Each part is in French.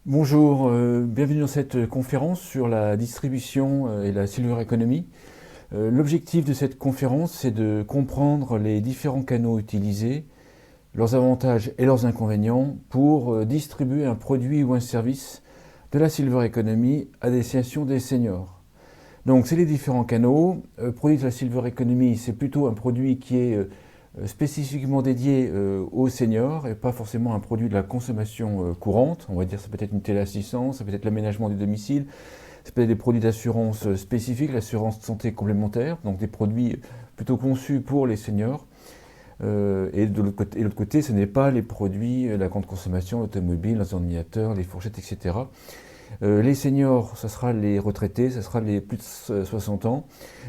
Bonjour, bienvenue dans cette conférence sur la distribution et la Silver Economy. L'objectif de cette conférence, c'est de comprendre les différents canaux utilisés, leurs avantages et leurs inconvénients pour distribuer un produit ou un service de la Silver Economy à destination des seniors. Donc, c'est les différents canaux. Produit de la Silver Economy, c'est plutôt un produit qui est spécifiquement dédié aux seniors et pas forcément un produit de la consommation courante. On va dire ça peut être une téléassistance, ça peut être l'aménagement du domicile, ça peut être des produits d'assurance spécifiques, l'assurance santé complémentaire, donc des produits plutôt conçus pour les seniors. Et de l'autre côté, ce n'est pas les produits, la grande consommation, l'automobile, les ordinateurs, les fourchettes, etc. Les seniors, ça sera les retraités, ça sera les plus de 60 ans.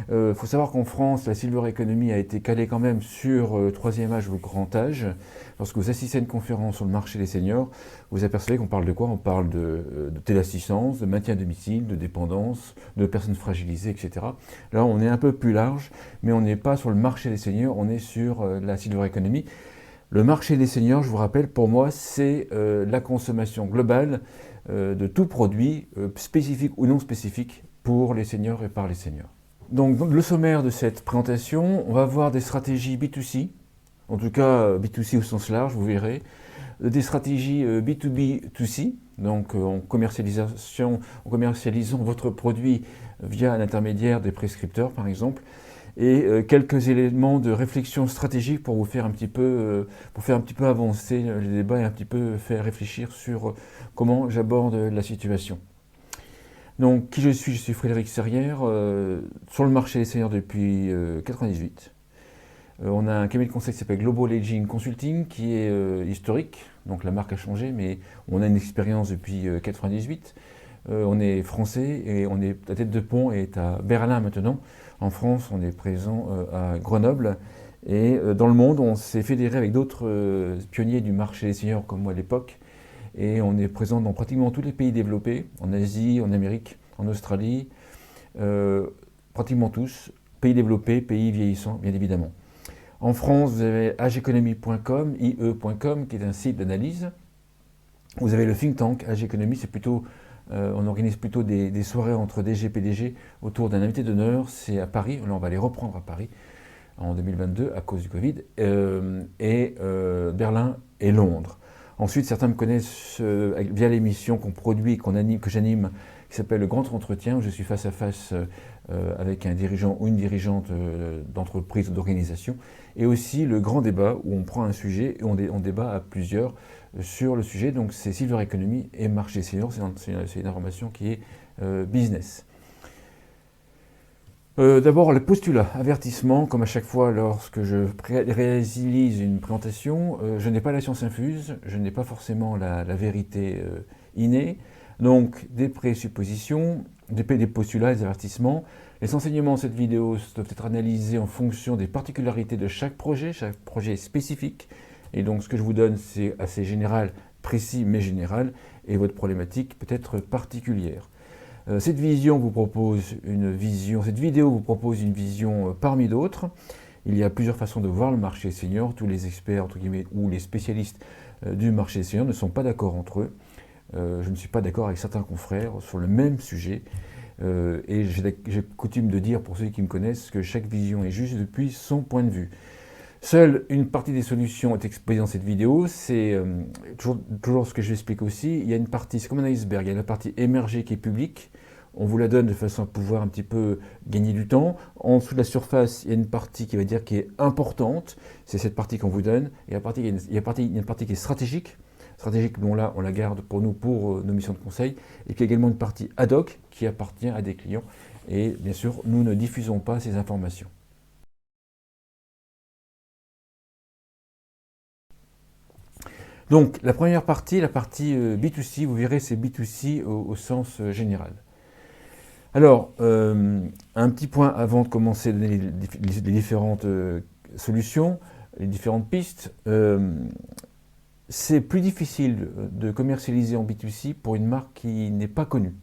Faut savoir qu'en France, la Silver Economy a été calée quand même sur le troisième âge ou le grand âge. Lorsque vous assistez à une conférence sur le marché des seniors, vous apercevez qu'on parle de quoi? On parle de téléassistance, de maintien à domicile, de dépendance, de personnes fragilisées, etc. Là, on est un peu plus large, mais on n'est pas sur le marché des seniors, on est sur la Silver Economy. Le marché des seniors, je vous rappelle, pour moi, c'est la consommation globale de tout produit, spécifique ou non spécifique, pour les seniors et par les seniors. Donc, le sommaire de cette présentation, on va voir des stratégies B2C, en tout cas B2C au sens large, vous verrez, des stratégies B2B2C, donc en commercialisant votre produit via l'intermédiaire des prescripteurs, par exemple, et quelques éléments de réflexion stratégique pour vous faire un petit peu, avancer les débats et un petit peu faire réfléchir sur comment j'aborde la situation. Donc, qui je suis? Je suis Frédéric Serrière, sur le marché des seniors depuis 1998. On a un cabinet de conseil qui s'appelle Global Aging Consulting, qui est historique, donc la marque a changé, mais on a une expérience depuis 1998. On est français et la tête de pont est à Berlin maintenant. En France, on est présent à Grenoble. Et dans le monde, on s'est fédéré avec d'autres pionniers du marché des seniors comme moi à l'époque. Et on est présent dans pratiquement tous les pays développés, en Asie, en Amérique, en Australie, pratiquement tous, pays développés, pays vieillissants, bien évidemment. En France, vous avez ageconomy.com, ie.com, qui est un site d'analyse. Vous avez le think tank, Age Economy, c'est plutôt, on organise plutôt des soirées entre DG et PDG autour d'un invité d'honneur, c'est à Paris, là on va les reprendre à Paris en 2022 à cause du Covid, Berlin et Londres. Ensuite, certains me connaissent via l'émission qu'on produit, que j'anime, qui s'appelle Le Grand Entretien, où je suis face à face avec un dirigeant ou une dirigeante d'entreprise ou d'organisation, et aussi le grand débat, où on prend un sujet et on débat à plusieurs sur le sujet. Donc c'est Silver Economy et marché senior, c'est une information qui est business. D'abord, le postulat, avertissement, comme à chaque fois lorsque je réalise une présentation, je n'ai pas la science infuse, je n'ai pas forcément la vérité innée, donc des présuppositions, des postulats, des avertissements. Les enseignements de cette vidéo doivent être analysés en fonction des particularités de chaque projet est spécifique, et donc ce que je vous donne c'est assez général, précis mais général, et votre problématique peut être particulière. Cette vidéo vous propose une vision parmi d'autres. Il y a plusieurs façons de voir le marché senior. Tous les experts, entre guillemets, ou les spécialistes du marché senior ne sont pas d'accord entre eux. Je ne suis pas d'accord avec certains confrères sur le même sujet. Et j'ai coutume de dire, pour ceux qui me connaissent, que chaque vision est juste depuis son point de vue. Seule une partie des solutions est exposée dans cette vidéo, c'est toujours ce que j'explique aussi, il y a une partie, c'est comme un iceberg, il y a la partie émergée qui est publique, on vous la donne de façon à pouvoir un petit peu gagner du temps. En dessous de la surface, il y a une partie qui va dire qui est importante, c'est cette partie qu'on vous donne, et il y a une partie qui est stratégique, bon là on la garde pour nous, pour nos missions de conseil, et puis également une partie ad hoc qui appartient à des clients, et bien sûr nous ne diffusons pas ces informations. Donc la première partie, la partie B2C, vous verrez c'est B2C au sens général. Alors, un petit point avant de commencer à donner les différentes solutions, les différentes pistes. C'est plus difficile de commercialiser en B2C pour une marque qui n'est pas connue.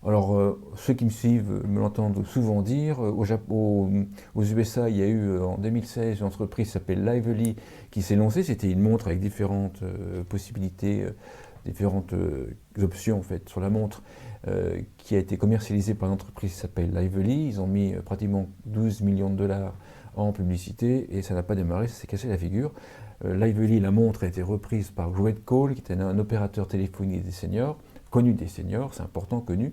Alors, ceux qui me suivent me l'entendent souvent dire. Aux USA, il y a eu en 2016 une entreprise qui s'appelle Lively qui s'est lancée. C'était une montre avec différentes possibilités, différentes options en fait, sur la montre qui a été commercialisée par une entreprise qui s'appelle Lively. Ils ont mis pratiquement 12 millions de dollars en publicité et ça n'a pas démarré, ça s'est cassé la figure. Lively, la montre, a été reprise par Great Call, qui était un opérateur téléphonique des seniors, connu des seniors, c'est important, connu.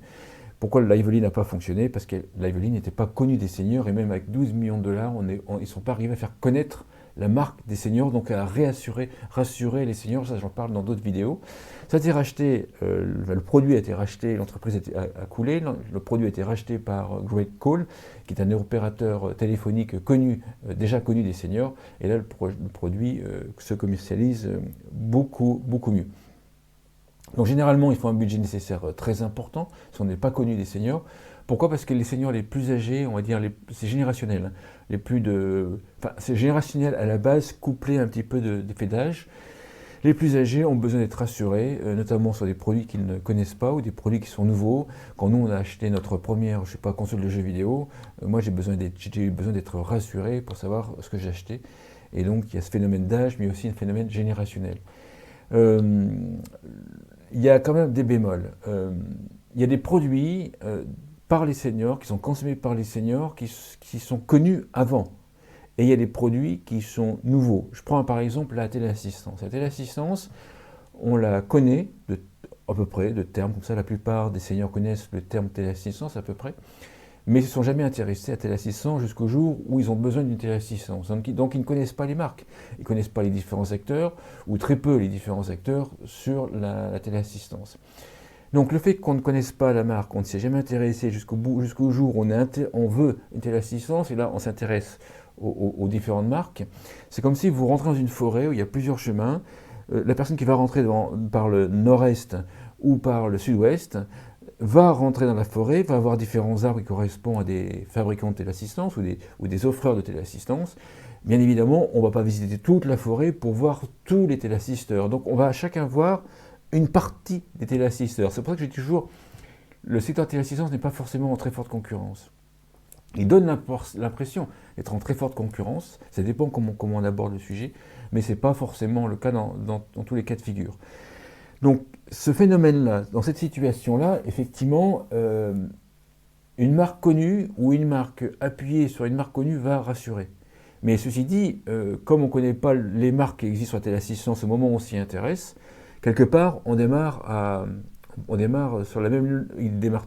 Pourquoi le Lively n'a pas fonctionné? Parce que Lively n'était pas connu des seniors et même avec 12 millions de dollars, ils ne sont pas arrivés à faire connaître la marque des seniors, donc à rassurer les seniors, ça j'en parle dans d'autres vidéos. Ça a été racheté, le produit a été racheté, l'entreprise a coulé, le produit a été racheté par Great Call, qui est un opérateur téléphonique connu, déjà connu des seniors, et là le produit se commercialise beaucoup mieux. Donc généralement, il faut un budget nécessaire très important, si on n'est pas connu des seniors. Pourquoi? Parce que les seniors les plus âgés, on va dire, c'est générationnel. C'est générationnel à la base, couplé un petit peu d'effet d'âge. Les plus âgés ont besoin d'être rassurés, notamment sur des produits qu'ils ne connaissent pas ou des produits qui sont nouveaux. Quand nous, on a acheté notre première, console de jeux vidéo, moi j'ai eu besoin d'être rassuré pour savoir ce que j'ai acheté. Et donc, il y a ce phénomène d'âge, mais aussi un phénomène générationnel. Il y a quand même des bémols. Il y a des produits par les seniors, qui sont consommés par les seniors, qui sont connus avant. Et il y a des produits qui sont nouveaux. Je prends par exemple la téléassistance. La téléassistance, on la connaît à peu près, de termes comme ça. La plupart des seniors connaissent le terme téléassistance à peu près, mais ils ne se sont jamais intéressés à téléassistance jusqu'au jour où ils ont besoin d'une téléassistance. Donc ils ne connaissent pas les marques, ils ne connaissent pas les différents acteurs, ou très peu les différents acteurs sur la téléassistance. Donc le fait qu'on ne connaisse pas la marque, on ne s'est jamais intéressé jusqu'au jour où on veut une téléassistance, et là on s'intéresse aux différentes marques, c'est comme si vous rentrez dans une forêt où il y a plusieurs chemins, la personne qui va rentrer par le nord-est ou par le sud-ouest va rentrer dans la forêt, va avoir différents arbres qui correspondent à des fabricants de téléassistance ou des offreurs de téléassistance. Bien évidemment, on ne va pas visiter toute la forêt pour voir tous les téléassisteurs. Donc on va chacun voir une partie des téléassisteurs. C'est pour ça que je dis toujours, le secteur de téléassistance n'est pas forcément en très forte concurrence. Il donne l'impression d'être en très forte concurrence, ça dépend comment on aborde le sujet, mais ce n'est pas forcément le cas dans tous les cas de figure. Donc ce phénomène-là, dans cette situation-là, effectivement, une marque connue ou une marque appuyée sur une marque connue va rassurer. Mais ceci dit, comme on ne connaît pas les marques qui existent sur la téléassistance au moment où on s'y intéresse, quelque part, ils démarrent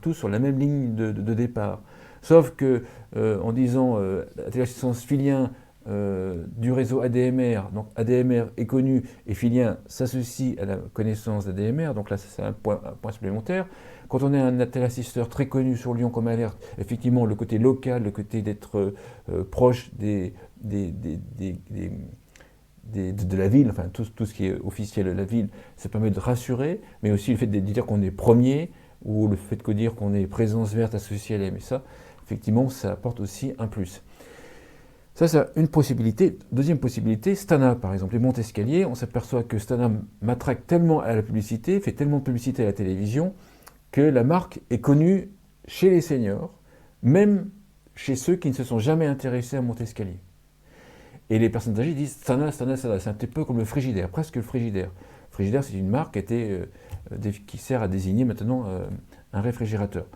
tous sur la même ligne de départ. Sauf que, en disant la téléassistance Filien du réseau ADMR, donc ADMR est connu et Filien s'associe à la connaissance d'ADMR, donc là c'est un point supplémentaire. Quand on est un téléassisteur très connu sur Lyon comme Alerte, effectivement le côté local, le côté d'être proche de la ville, enfin tout ce qui est officiel de la ville, ça permet de rassurer, mais aussi le fait de dire qu'on est premier, ou le fait de dire qu'on est présence verte associée à la MSA, effectivement ça apporte aussi un plus. Ça, c'est une possibilité. Deuxième possibilité, Stana, par exemple, les montes escaliers, on s'aperçoit que Stana matraque tellement à la publicité, fait tellement de publicité à la télévision, que la marque est connue chez les seniors, même chez ceux qui ne se sont jamais intéressés à monter escalier. Et les personnes âgées disent Stana, c'est un petit peu comme le Frigidaire, presque le Frigidaire. Le Frigidaire, c'est une marque qui sert à désigner maintenant un réfrigérateur.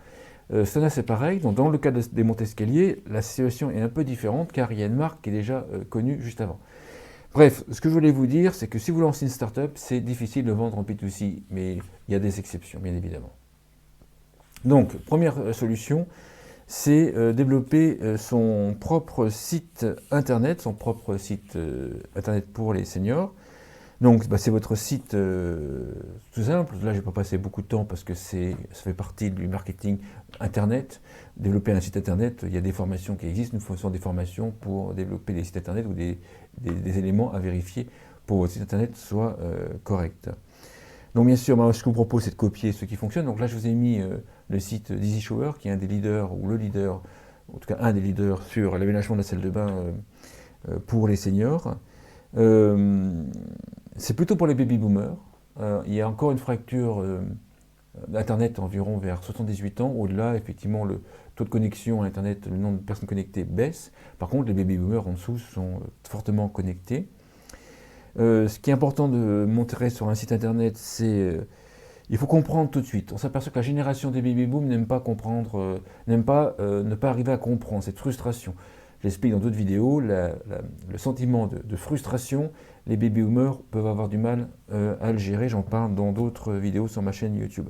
Stana, c'est pareil. Donc, dans le cas des montes escaliers, la situation est un peu différente car il y a une marque qui est déjà connue juste avant. Bref, ce que je voulais vous dire, c'est que si vous lancez une start-up, c'est difficile de vendre en P2C, mais il y a des exceptions, bien évidemment. Donc, première solution, c'est développer son propre site internet, internet pour les seniors. Donc, c'est votre site tout simple. Là, je n'ai pas passé beaucoup de temps parce que ça fait partie du marketing internet. Développer un site internet, il y a des formations qui existent. Nous faisons des formations pour développer des sites internet ou des éléments à vérifier pour que votre site internet soit correct. Donc, bien sûr, ce que je vous propose, c'est de copier ce qui fonctionne. Donc là, je vous ai mis le site d'Easy Shower, qui est un des leaders, ou le leader, en tout cas un des leaders sur l'aménagement de la salle de bain pour les seniors. C'est plutôt pour les baby-boomers. Il y a encore une fracture d'Internet environ vers 78 ans. Au-delà, effectivement, le taux de connexion à Internet, le nombre de personnes connectées baisse. Par contre, les baby-boomers en dessous sont fortement connectés. Ce qui est important de montrer sur un site internet, c'est il faut comprendre tout de suite. On s'aperçoit que la génération des baby-boom n'aime pas comprendre, n'aime pas ne pas arriver à comprendre cette frustration. J'explique dans d'autres vidéos, le sentiment de frustration, les baby-boomers peuvent avoir du mal à le gérer. J'en parle dans d'autres vidéos sur ma chaîne YouTube.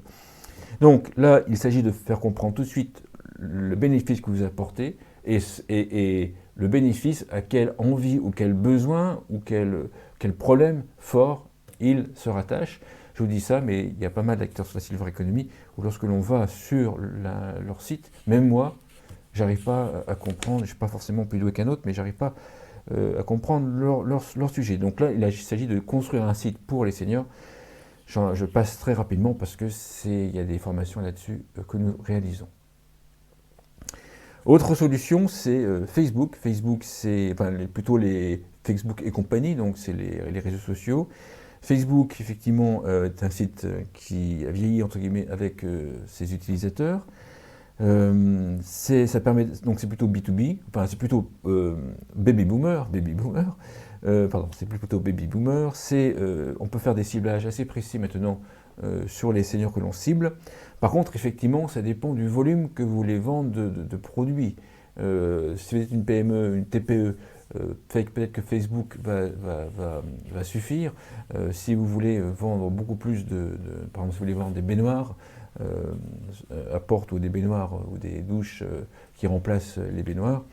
Donc là, il s'agit de faire comprendre tout de suite le bénéfice que vous apportez et le bénéfice à quelle envie ou quel besoin ou quel problème fort il se rattache. Je vous dis ça, mais il y a pas mal d'acteurs sur la Silver Economy où lorsque l'on va sur leur site, même moi, j'arrive pas à comprendre, je ne suis pas forcément plus doué qu'un autre, mais j'arrive pas à comprendre leur sujet. Donc là, il s'agit de construire un site pour les seniors. Je passe très rapidement parce que il y a des formations là-dessus que nous réalisons. Autre solution, c'est Facebook. Facebook, c'est plutôt les Facebook et compagnie, donc c'est les réseaux sociaux. Facebook, effectivement, est un site qui a vieilli, entre guillemets, avec ses utilisateurs. Ça permet, donc c'est plutôt B2B, enfin c'est plutôt baby boomer, pardon, c'est plutôt baby boomer. On peut faire des ciblages assez précis maintenant sur les seniors que l'on cible. Par contre, effectivement, ça dépend du volume que vous voulez vendre de produits. Si vous êtes une PME, une TPE, peut-être que Facebook va suffire. Si vous voulez vendre beaucoup plus par exemple, si vous voulez vendre des baignoires à porte ou des baignoires ou des douches qui remplacent les baignoires,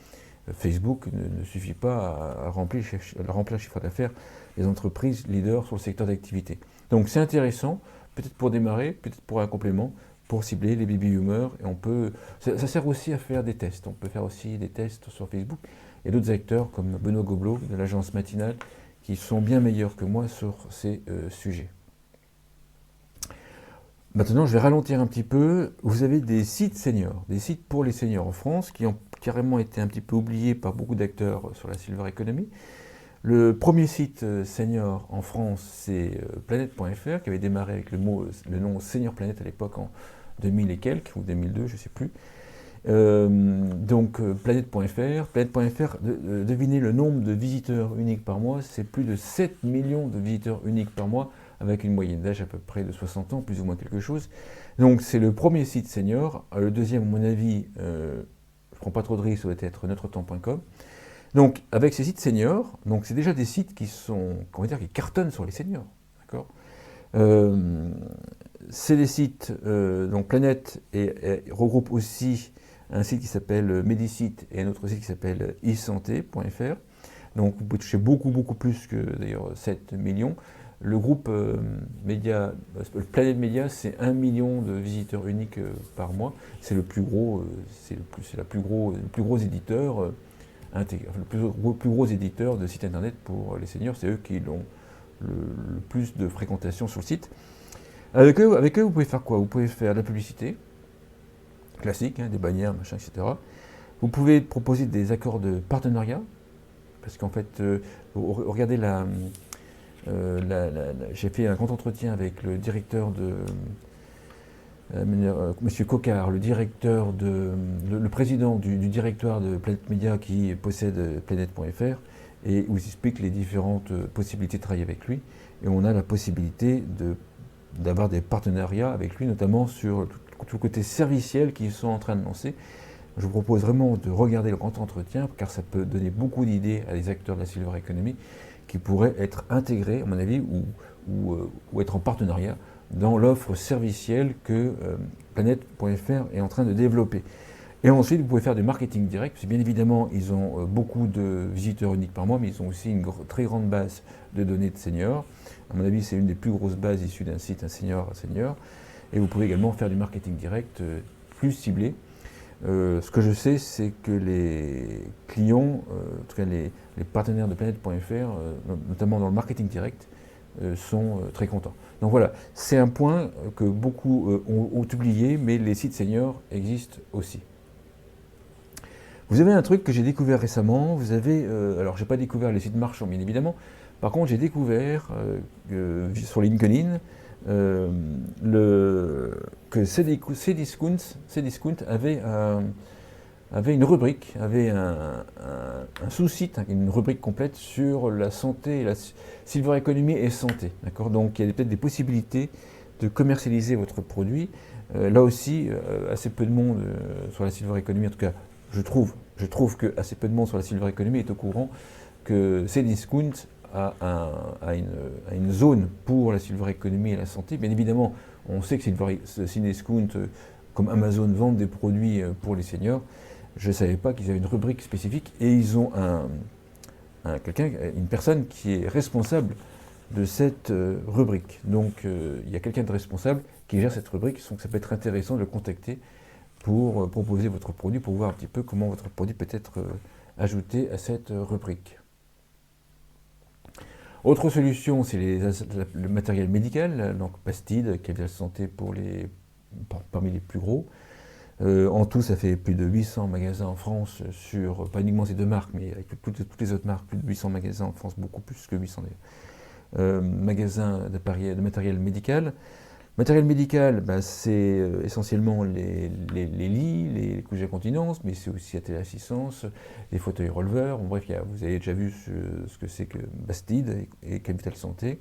Facebook ne suffit pas à remplir le chiffre d'affaires des entreprises leaders sur le secteur d'activité. Donc c'est intéressant, peut-être pour démarrer, peut-être pour un complément, pour cibler les baby boomers. Et ça sert aussi à faire des tests. On peut faire aussi des tests sur Facebook. Il y a d'autres acteurs comme Benoît Gobelot de l'agence Matinale qui sont bien meilleurs que moi sur ces sujets. Maintenant, je vais ralentir un petit peu. Vous avez des sites seniors, des sites pour les seniors en France qui ont carrément été un petit peu oubliés par beaucoup d'acteurs sur la Silver Economy. Le premier site senior en France, c'est Planète.fr, qui avait démarré avec le nom Senior Planète à l'époque en 2000 et quelques, ou 2002, je ne sais plus. Donc Planète.fr, devinez le nombre de visiteurs uniques par mois, c'est plus de 7 millions de visiteurs uniques par mois, avec une moyenne d'âge à peu près de 60 ans, plus ou moins quelque chose. Donc c'est le premier site senior. Le deuxième, à mon avis, je ne prends pas trop de risques, ça va être NotreTemps.com. Donc avec ces sites seniors, donc c'est déjà des sites qui cartonnent sur les seniors. D'accord. C'est des sites, donc Planète regroupe aussi un site qui s'appelle Medisite et un autre site qui s'appelle e-santé.fr. Donc vous pouvez toucher beaucoup plus que d'ailleurs 7 millions. Le groupe Planète Média, c'est 1 million de visiteurs uniques par mois. C'est le plus gros, le plus gros éditeur le plus gros éditeur de sites internet pour les seniors. C'est eux qui ont le plus de fréquentation sur le site. Avec eux, vous pouvez faire quoi? Vous pouvez faire de la publicité classique, des bannières, machin, etc. Vous pouvez proposer des accords de partenariat, parce qu'en fait, regardez j'ai fait un grand entretien avec le directeur Monsieur Coquard, le président du directoire de Planète Média qui possède Planète.fr, et où il explique les différentes possibilités de travailler avec lui. Et on a la possibilité d'avoir des partenariats avec lui, notamment sur tout le côté serviciel qu'ils sont en train de lancer. Je vous propose vraiment de regarder le grand entretien, car ça peut donner beaucoup d'idées à des acteurs de la Silver Economy qui pourraient être intégrés, à mon avis, ou être en partenariat dans l'offre servicielle que Planète.fr est en train de développer. Et ensuite, vous pouvez faire du marketing direct, parce que bien évidemment, ils ont beaucoup de visiteurs uniques par mois, mais ils ont aussi une très grande base de données de seniors. À mon avis, c'est une des plus grosses bases issues d'un site, un senior. Et vous pouvez également faire du marketing direct plus ciblé. Ce que je sais, c'est que les clients, en tout cas les partenaires de Planète.fr, notamment dans le marketing direct, sont très contents. Donc voilà, c'est un point que beaucoup ont oublié, mais les sites seniors existent aussi. Vous avez un truc que j'ai découvert récemment, alors j'ai pas découvert les sites marchands bien évidemment, par contre j'ai découvert sur LinkedIn que Cdiscount avait avait une rubrique, avait un sous-site, une rubrique complète sur la santé, la silver economy et santé. D'accord. Donc il y a peut-être des possibilités de commercialiser votre produit. Là aussi, assez peu de monde sur la silver economy, en tout cas, je trouve que assez peu de monde sur la silver economy est au courant que Cdiscount a une zone pour la silver economy et la santé. Bien évidemment, on sait que Cdiscount, comme Amazon, vendent des produits pour les seniors. Je ne savais pas qu'ils avaient une rubrique spécifique et ils ont une personne qui est responsable de cette rubrique. Donc il y a quelqu'un de responsable qui gère cette rubrique, donc ça peut être intéressant de le contacter pour proposer votre produit, pour voir un petit peu comment votre produit peut être ajouté à cette rubrique. Autre solution, c'est le matériel médical, donc Bastide, Capital Santé parmi les plus gros. En tout, ça fait plus de 800 magasins en France, pas uniquement ces deux marques, mais avec toutes les autres marques, plus de 800 magasins en France, beaucoup plus que 800 magasins de matériel médical. Matériel médical, c'est essentiellement les lits, les couches d'incontinence, mais c'est aussi la téléassistance, les fauteuils releveurs. Bon, bref, vous avez déjà vu ce que c'est que Bastide et Capital Santé.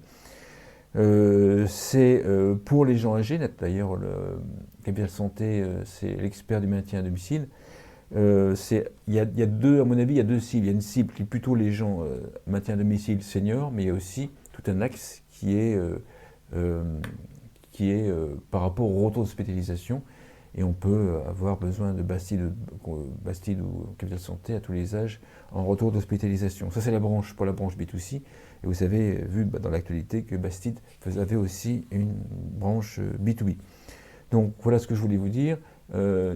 C'est pour les gens âgés, d'ailleurs le Capital Santé, c'est l'expert du maintien à domicile. Il y a deux, à mon avis, il y a deux cibles. Il y a une cible qui est plutôt les gens maintien à domicile seniors, mais il y a aussi tout un axe qui est par rapport au retour de spécialisation. Et on peut avoir besoin de Bastide ou Capital Santé à tous les âges en retour d'hospitalisation. Ça, c'est pour la branche B2C. Et vous avez vu dans l'actualité que Bastide avait aussi une branche B2B. Donc voilà ce que je voulais vous dire. Vous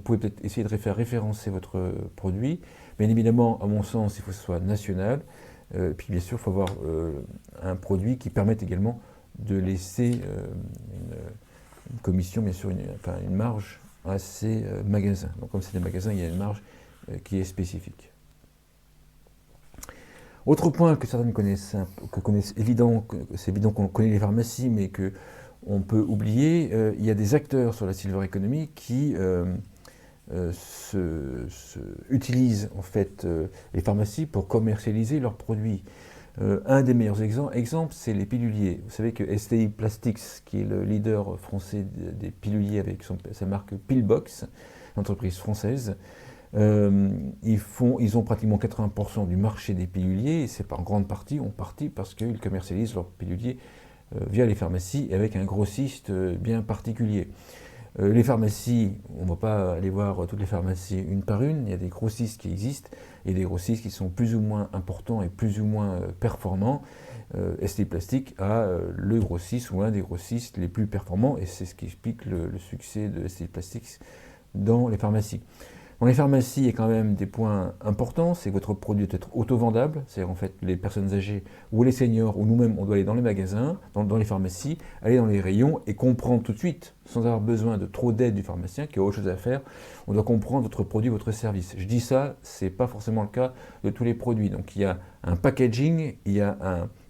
pouvez peut-être essayer de faire référencer votre produit. Bien évidemment, à mon sens, il faut que ce soit national. Puis bien sûr, il faut avoir un produit qui permette également de laisser une commission, bien sûr, une marge à ces magasins. Donc comme c'est des magasins, il y a une marge qui est spécifique. Autre point que certains connaissent, c'est évident qu'on connaît les pharmacies, mais qu'on peut oublier, il y a des acteurs sur la silver economy qui utilisent en fait les pharmacies pour commercialiser leurs produits. Un des meilleurs exemples, c'est les piluliers. Vous savez que STI Plastics, qui est le leader français des piluliers avec sa marque Pillbox, entreprise française, ils ont pratiquement 80% du marché des piluliers, et c'est en grande partie parce qu'ils commercialisent leurs piluliers via les pharmacies avec un grossiste bien particulier. Les pharmacies, on ne va pas aller voir toutes les pharmacies une par une, il y a des grossistes qui existent, et des grossistes qui sont plus ou moins importants et plus ou moins performants. ST Plastic a le grossiste ou un des grossistes les plus performants, et c'est ce qui explique le succès de ST Plastics dans les pharmacies. Dans les pharmacies, il y a quand même des points importants, c'est que votre produit doit être auto-vendable, c'est-à-dire en fait les personnes âgées ou les seniors ou nous-mêmes, on doit aller dans les magasins, dans les pharmacies, aller dans les rayons et comprendre tout de suite, sans avoir besoin de trop d'aide du pharmacien qui a autre chose à faire, on doit comprendre votre produit, votre service. Je dis ça, c'est pas forcément le cas de tous les produits. Donc il y a un packaging,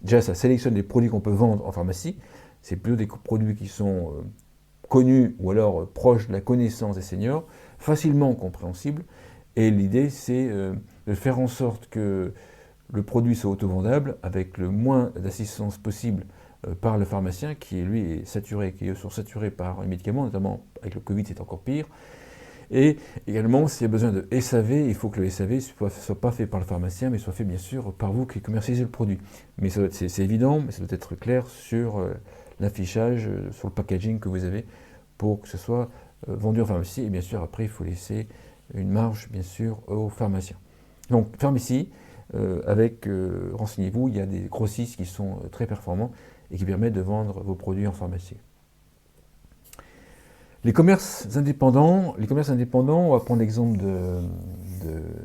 déjà ça sélectionne les produits qu'on peut vendre en pharmacie, c'est plutôt des produits qui sont connus ou alors proches de la connaissance des seniors, facilement compréhensible, et l'idée c'est de faire en sorte que le produit soit auto-vendable avec le moins d'assistance possible par le pharmacien qui lui est saturé, qui est sursaturé par les médicaments, notamment avec le Covid c'est encore pire. Et également, s'il y a besoin de SAV, il faut que le SAV ne soit pas fait par le pharmacien, mais soit fait bien sûr par vous qui commercialisez le produit. Mais c'est évident, mais ça doit être clair sur l'affichage, sur le packaging que vous avez pour que ce soit vendu en pharmacie. Et bien sûr, après, il faut laisser une marge, bien sûr, aux pharmaciens. Donc, pharmacie, renseignez-vous, il y a des grossistes qui sont très performants et qui permettent de vendre vos produits en pharmacie. Les commerces indépendants, on va prendre l'exemple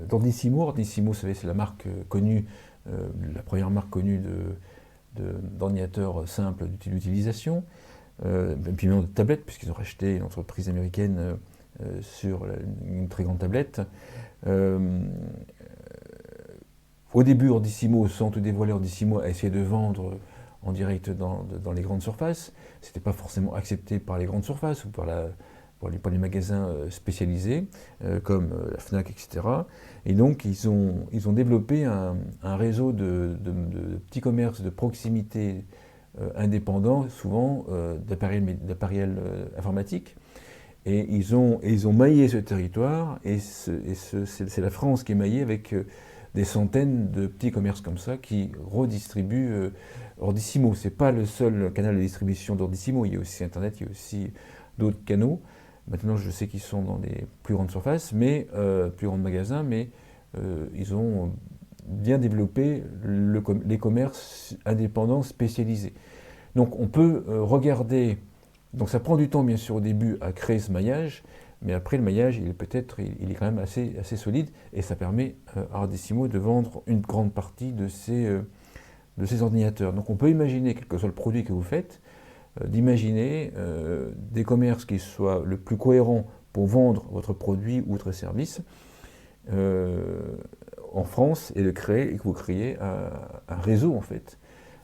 d'Ordissimo. Ordissimo, vous savez, c'est la marque connue, la première marque connue d'ordinateurs simples d'utilisation, puis même de tablettes, puisqu'ils ont racheté une entreprise américaine sur une très grande tablette. Au début, Ordissimo, sans tout dévoiler, Ordissimo a essayé de vendre en direct dans les grandes surfaces. Ce n'était pas forcément accepté par les grandes surfaces ou par pour les magasins spécialisés, comme la Fnac, etc. Et donc, ils ont développé un réseau de petits commerces de proximité indépendants, souvent d'appareils informatiques. Et ils ont maillé ce territoire, et c'est la France qui est maillée avec des centaines de petits commerces comme ça qui redistribuent Ordissimo. Ce n'est pas le seul canal de distribution d'Ordissimo, il y a aussi Internet, il y a aussi d'autres canaux. Maintenant, je sais qu'ils sont dans des plus grandes surfaces, plus grands magasins, mais ils ont bien développé les commerces indépendants spécialisés. Donc on peut regarder, donc ça prend du temps bien sûr au début à créer ce maillage, mais après le maillage il est quand même assez solide, et ça permet à Ardissimo de vendre une grande partie de ces ordinateurs. Donc on peut imaginer, quel que soit le produit que vous faites, d'imaginer des commerces qui soient le plus cohérents pour vendre votre produit ou votre service en France, et que vous créez un réseau en fait.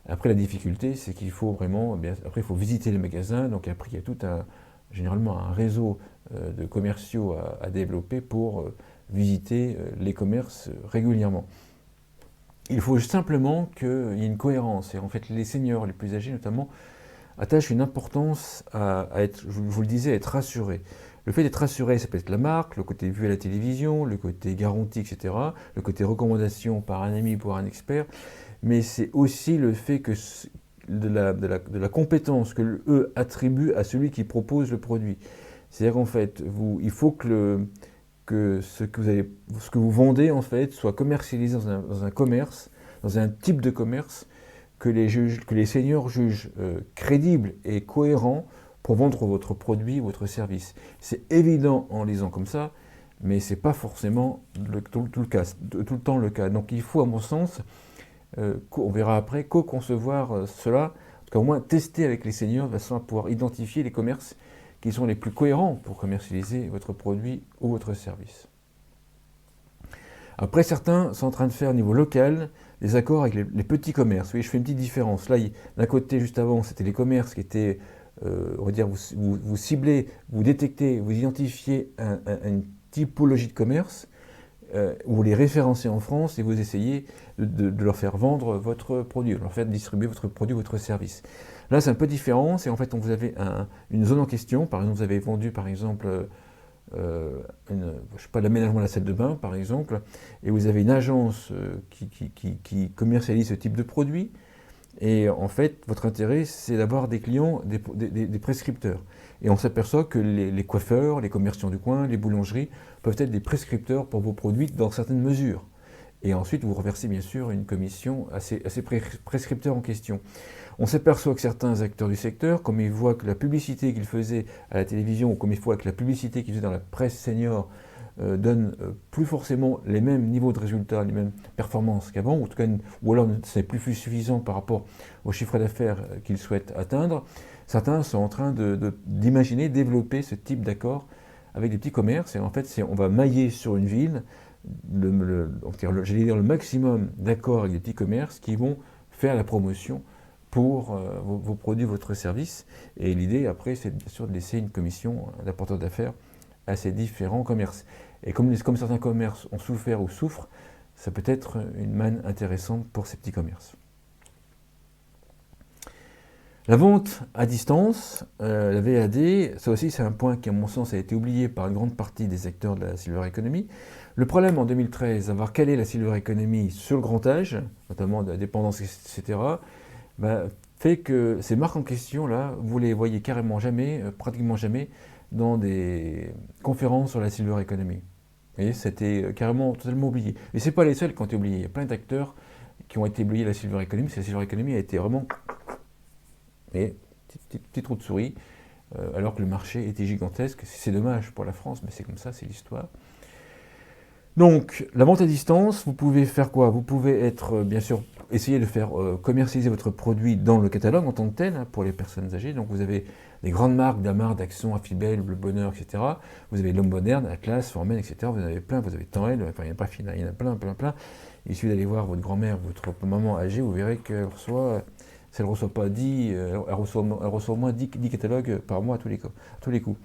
Après, la difficulté, c'est qu'il faut vraiment, après il faut visiter les magasins, donc après il y a généralement un réseau de commerciaux à développer pour visiter les commerces régulièrement. Il faut simplement qu'il y ait une cohérence, et en fait les seniors, les plus âgés notamment, attachent une importance à être, je vous le disais, à être rassurés. Le fait d'être rassuré, ça peut être la marque, le côté vu à la télévision, le côté garantie, etc., le côté recommandation par un ami, par un expert, mais c'est aussi le fait que de la compétence que eux attribuent à celui qui propose le produit. C'est-à-dire qu'en fait, il faut que ce que vous vendez en fait soit commercialisé dans un commerce, dans un type de commerce que les seniors jugent crédible et cohérent pour vendre votre produit, votre service. C'est évident en lisant comme ça, mais ce n'est pas forcément tout le temps le cas. Donc il faut, à mon sens, on verra après, co-concevoir cela, en tout cas au moins tester avec les seniors de façon à pouvoir identifier les commerces qui sont les plus cohérents pour commercialiser votre produit ou votre service. Après, certains sont en train de faire au niveau local des accords avec les petits commerces. Vous voyez, je fais une petite différence. Là, d'un côté, juste avant, c'était les commerces qui étaient, on va dire, vous ciblez, vous détectez, vous identifiez une typologie de commerce, vous les référencez en France et vous essayez de leur faire vendre votre produit, de leur faire distribuer votre produit, votre service. Là, c'est un peu différent. C'est en fait, vous avez une zone en question. Par exemple, vous avez vendu, par exemple, l'aménagement de la salle de bain, par exemple, et vous avez une agence qui commercialise ce type de produit. Et en fait, votre intérêt, c'est d'avoir des clients, des prescripteurs. Et on s'aperçoit que les coiffeurs, les commerçants du coin, les boulangeries peuvent être des prescripteurs pour vos produits dans certaines mesures. Et ensuite, vous reversez bien sûr une commission à ces prescripteurs en question. On s'aperçoit que certains acteurs du secteur, comme ils voient que la publicité qu'ils faisaient à la télévision, ou comme ils voient que la publicité qu'ils faisaient dans la presse senior donne plus forcément les mêmes niveaux de résultats, les mêmes performances qu'avant, ou, en tout cas, ou alors ce n'est plus suffisant par rapport au chiffre d'affaires qu'ils souhaitent atteindre, certains sont en train d'imaginer développer ce type d'accord avec des petits commerces. Et en fait, on va mailler sur une ville, j'allais dire le maximum d'accords avec des petits commerces qui vont faire la promotion pour vos produits, votre service. Et l'idée, après, c'est bien sûr de laisser une commission d'apporteur d'affaires à ces différents commerces. Et comme certains commerces ont souffert ou souffrent, ça peut être une manne intéressante pour ces petits commerces. La vente à distance, la VAD, ça aussi c'est un point qui à mon sens a été oublié par une grande partie des acteurs de la Silver Economy. Le problème en 2013 d'avoir calé la Silver Economy sur le grand âge, notamment de la dépendance, etc., fait que ces marques en question là, vous les voyez carrément jamais, pratiquement jamais, dans des conférences sur la Silver Economy. Vous voyez, c'était carrément totalement oublié. Mais ce n'est pas les seuls qui ont été oubliés. Il y a plein d'acteurs qui ont été oubliés de la Silver Economy. La Silver Economy a été vraiment petit trou de souris, alors que le marché était gigantesque. C'est dommage pour la France, mais c'est comme ça, c'est l'histoire. Donc, la vente à distance, vous pouvez faire quoi? Vous pouvez être, bien sûr, essayer de faire commercialiser votre produit dans le catalogue en tant que tel, hein, pour les personnes âgées. Donc, vous avez des grandes marques, Damar, Daxon, Affibel, Le Bonheur, etc. Vous avez L'Homme Moderne, Atlas, Formen, etc. Vous en avez plein, vous avez Tanel, enfin, il n'y en a pas fini, il y en a plein. Il suffit d'aller voir votre grand-mère, votre maman âgée, vous verrez qu'elle reçoit, si elle ne reçoit pas 10, elle reçoit au moins 10 catalogues par mois à tous les coups.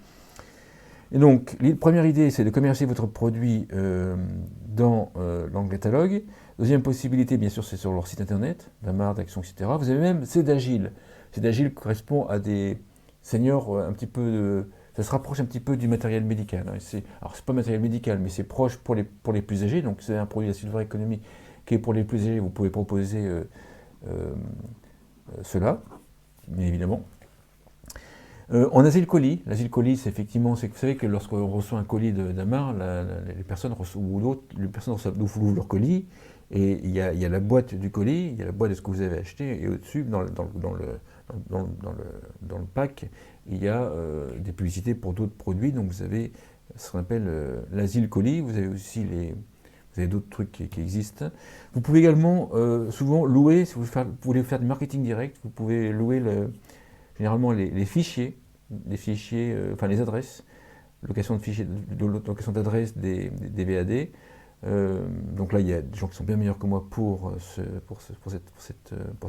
Et donc, première idée, c'est de commercialiser votre produit dans le catalogue. Deuxième possibilité, bien sûr, c'est sur leur site internet, Damar, Daxon, etc. Vous avez même Cédagile. Cédagile correspond à des seniors un petit peu ça se rapproche un petit peu du matériel médical. Hein. Alors, c'est pas matériel médical, mais c'est proche pour les plus âgés. Donc, c'est un produit de la Silver Economy qui est pour les plus âgés. Vous pouvez proposer cela, bien évidemment. En asile colis, l'asile colis, c'est effectivement, vous savez que lorsqu'on reçoit un colis d'Amar, les personnes ouvrent leur colis, et il y a la boîte du colis, il y a la boîte de ce que vous avez acheté, et au-dessus, dans le pack, il y a des publicités pour d'autres produits, donc vous avez ce qu'on appelle l'asile colis, vous avez aussi vous avez d'autres trucs qui existent. Vous pouvez également souvent louer, si vous voulez faire du marketing direct, vous pouvez louer généralement les fichiers, enfin les adresses, location de fichiers, location d'adresses des VAD. Donc là, il y a des gens qui sont bien meilleurs que moi pour ce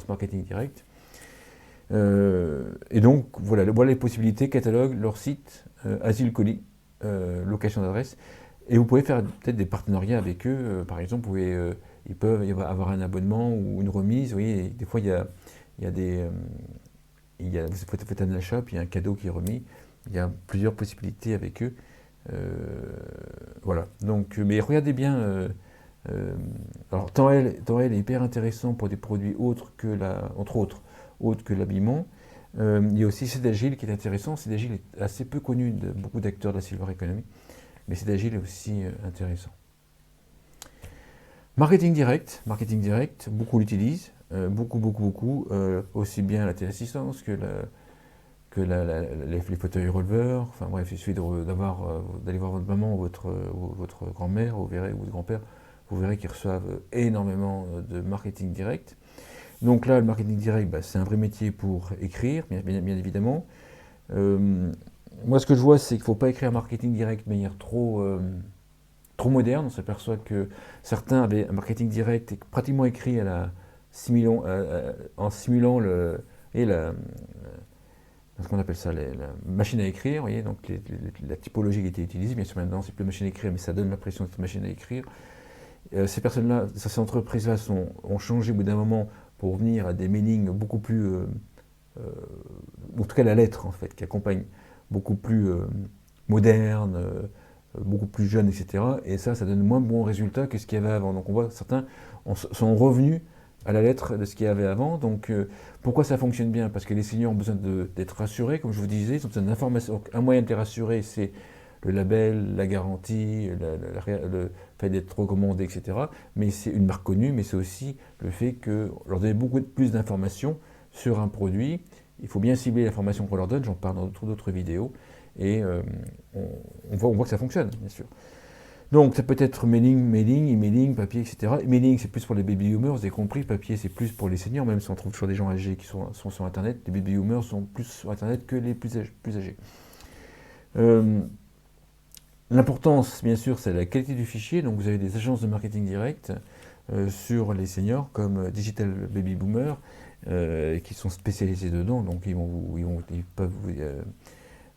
marketing direct. Et donc, voilà les possibilités, catalogue, leur site, asile colis, location d'adresse. Et vous pouvez faire peut-être des partenariats avec eux. Par exemple, ils peuvent avoir un abonnement ou une remise. Vous voyez, des fois, il y a des... vous faites un achat, puis il y a un cadeau qui est remis. Il y a plusieurs possibilités avec eux. Voilà. Donc, mais regardez bien. Alors, Tanel est hyper intéressant pour des produits autres que autres que l'habillement. Il y a aussi Cédagile qui est intéressant. Cédagile est assez peu connu de beaucoup d'acteurs de la Silver Economy, mais Cédagile est aussi intéressant. Marketing direct, beaucoup l'utilisent. Beaucoup, aussi bien la téléassistance que les fauteuils releveurs. Enfin bref, il suffit d'aller voir votre maman ou votre grand-mère, ou votre grand-père, vous verrez qu'ils reçoivent énormément de marketing direct. Donc là, le marketing direct, c'est un vrai métier pour écrire, bien évidemment. Moi, ce que je vois, c'est qu'il ne faut pas écrire marketing direct de manière trop moderne. On s'aperçoit que certains avaient un marketing direct pratiquement écrit en simulant ce qu'on appelle ça, la machine à écrire, vous voyez, donc la typologie qui était utilisée. Bien sûr, maintenant, c'est plus machine à écrire, mais ça donne l'impression que c'est machine à écrire. Ces personnes-là, ces entreprises-là ont changé au bout d'un moment pour venir à des mailings beaucoup plus, en tout cas la lettre en fait, qui accompagne beaucoup plus moderne, beaucoup plus jeune, etc. Et ça donne moins bons résultats que ce qu'il y avait avant. Donc on voit certains sont revenus à la lettre de ce qu'il y avait avant. Donc pourquoi ça fonctionne bien? Parce que les seniors ont besoin d'être rassurés, comme je vous disais, ils ont besoin d'informations. Un moyen de les rassurer, c'est le label, la garantie, le fait d'être recommandé, etc. Mais c'est une marque connue, mais c'est aussi le fait que leur donner beaucoup plus d'informations sur un produit. Il faut bien cibler l'information qu'on leur donne, j'en parle dans d'autres vidéos, et on voit que ça fonctionne, bien sûr. Donc ça peut être mailing, emailing, papier, etc. Mailing, c'est plus pour les baby boomers, vous avez compris, papier, c'est plus pour les seniors, même si on trouve toujours des gens âgés qui sont sur Internet. Les baby boomers sont plus sur Internet que les plus âgés. L'importance, bien sûr, c'est la qualité du fichier. Donc vous avez des agences de marketing direct sur les seniors, comme Digital Baby Boomer, qui sont spécialisés dedans. Donc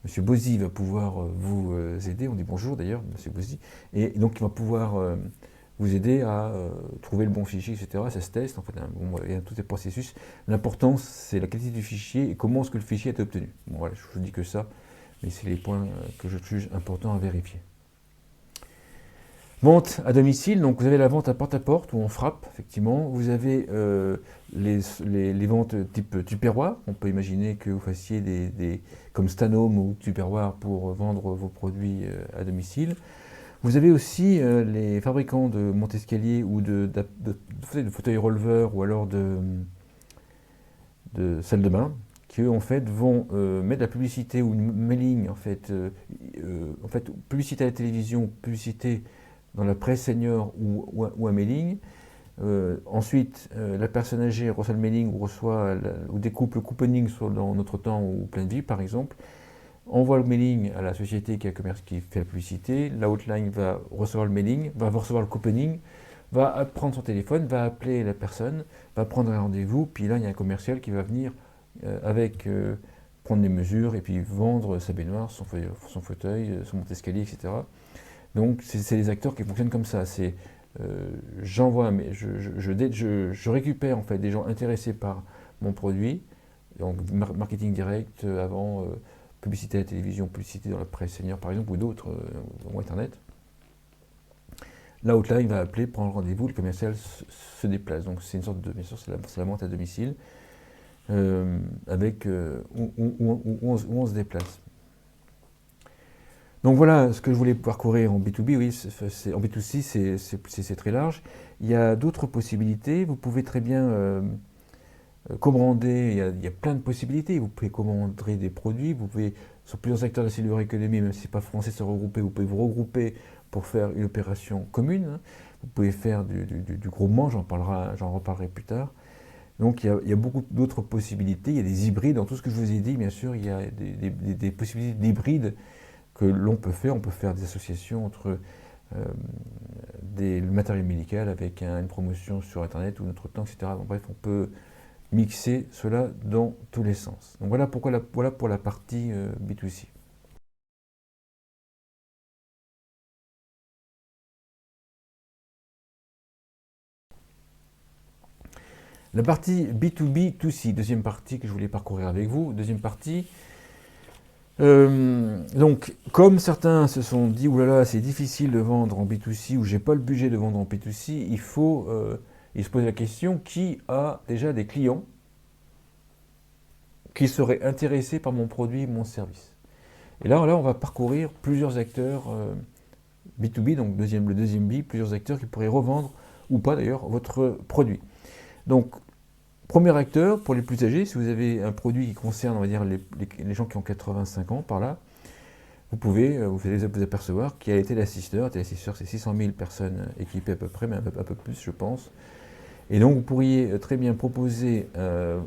Monsieur Bozzi va pouvoir vous aider. On dit bonjour d'ailleurs, Monsieur Bozzi. Et donc il va pouvoir vous aider à trouver le bon fichier, etc. Ça se teste. En fait, il y a tout ces processus. L'important, c'est la qualité du fichier et comment est-ce que le fichier est obtenu. Bon, voilà, je vous dis que ça. Mais c'est les points que je juge importants à vérifier. Vente à domicile, donc vous avez la vente à porte où on frappe, effectivement. Vous avez les ventes type Tupperware. On peut imaginer que vous fassiez comme Stanome ou Tupperware pour vendre vos produits à domicile. Vous avez aussi les fabricants de monte-escalier ou de fauteuils releveurs ou alors de salles de bain, qui en fait vont mettre de la publicité ou une mailing, en fait, publicité à la télévision, publicité dans la presse senior ou un mailing. Ensuite, la personne âgée reçoit le mailing ou découpe le couponing dans Notre Temps ou Pleine Vie, par exemple, envoie le mailing à la société qui fait la publicité. La hotline va recevoir le mailing, va recevoir le couponing, va prendre son téléphone, va appeler la personne, va prendre un rendez-vous, puis là, il y a un commercial qui va venir avec prendre des mesures et puis vendre sa baignoire, son fauteuil, son monte-escalier, etc. Donc c'est des acteurs qui fonctionnent comme ça. Je récupère en fait des gens intéressés par mon produit, donc marketing direct, avant publicité à la télévision, publicité dans la presse senior par exemple, ou d'autres, ou Internet. L'outline va appeler, prendre rendez-vous, le commercial se déplace. Donc c'est une sorte de, bien sûr, c'est la vente à domicile, avec où on se déplace. Donc voilà ce que je voulais parcourir en B2B, oui, en B2C c'est très large. Il y a d'autres possibilités, vous pouvez très bien commander, il y a plein de possibilités, vous pouvez commander des produits, vous pouvez, sur plusieurs acteurs de la silver economy, même si ce n'est pas français, se regrouper, vous pouvez vous regrouper pour faire une opération commune, hein. Vous pouvez faire du groupement, j'en reparlerai plus tard. Donc il y a beaucoup d'autres possibilités, il y a des hybrides, dans tout ce que je vous ai dit, bien sûr, il y a des possibilités d'hybrides que l'on peut faire. On peut faire des associations entre le matériel médical avec une promotion sur Internet ou notre temps, etc. Donc, bref, on peut mixer cela dans tous les sens. Donc voilà pour la partie B2C. La partie B2B2C, deuxième partie que je voulais parcourir avec vous. Deuxième partie. Donc, comme certains se sont dit, oulala, c'est difficile de vendre en B2C ou j'ai pas le budget de vendre en B2C, il se pose la question, qui a déjà des clients qui seraient intéressés par mon produit, mon service. Et là, on va parcourir plusieurs acteurs B2B, donc le deuxième B, plusieurs acteurs qui pourraient revendre ou pas d'ailleurs votre produit. Donc, premier acteur, pour les plus âgés, si vous avez un produit qui concerne, on va dire, les gens qui ont 85 ans par là, vous pouvez vous apercevoir qu'il y a les téléassisteurs. Téléassisteurs, c'est 600 000 personnes équipées à peu près, mais un peu plus, je pense. Et donc, vous pourriez très bien proposer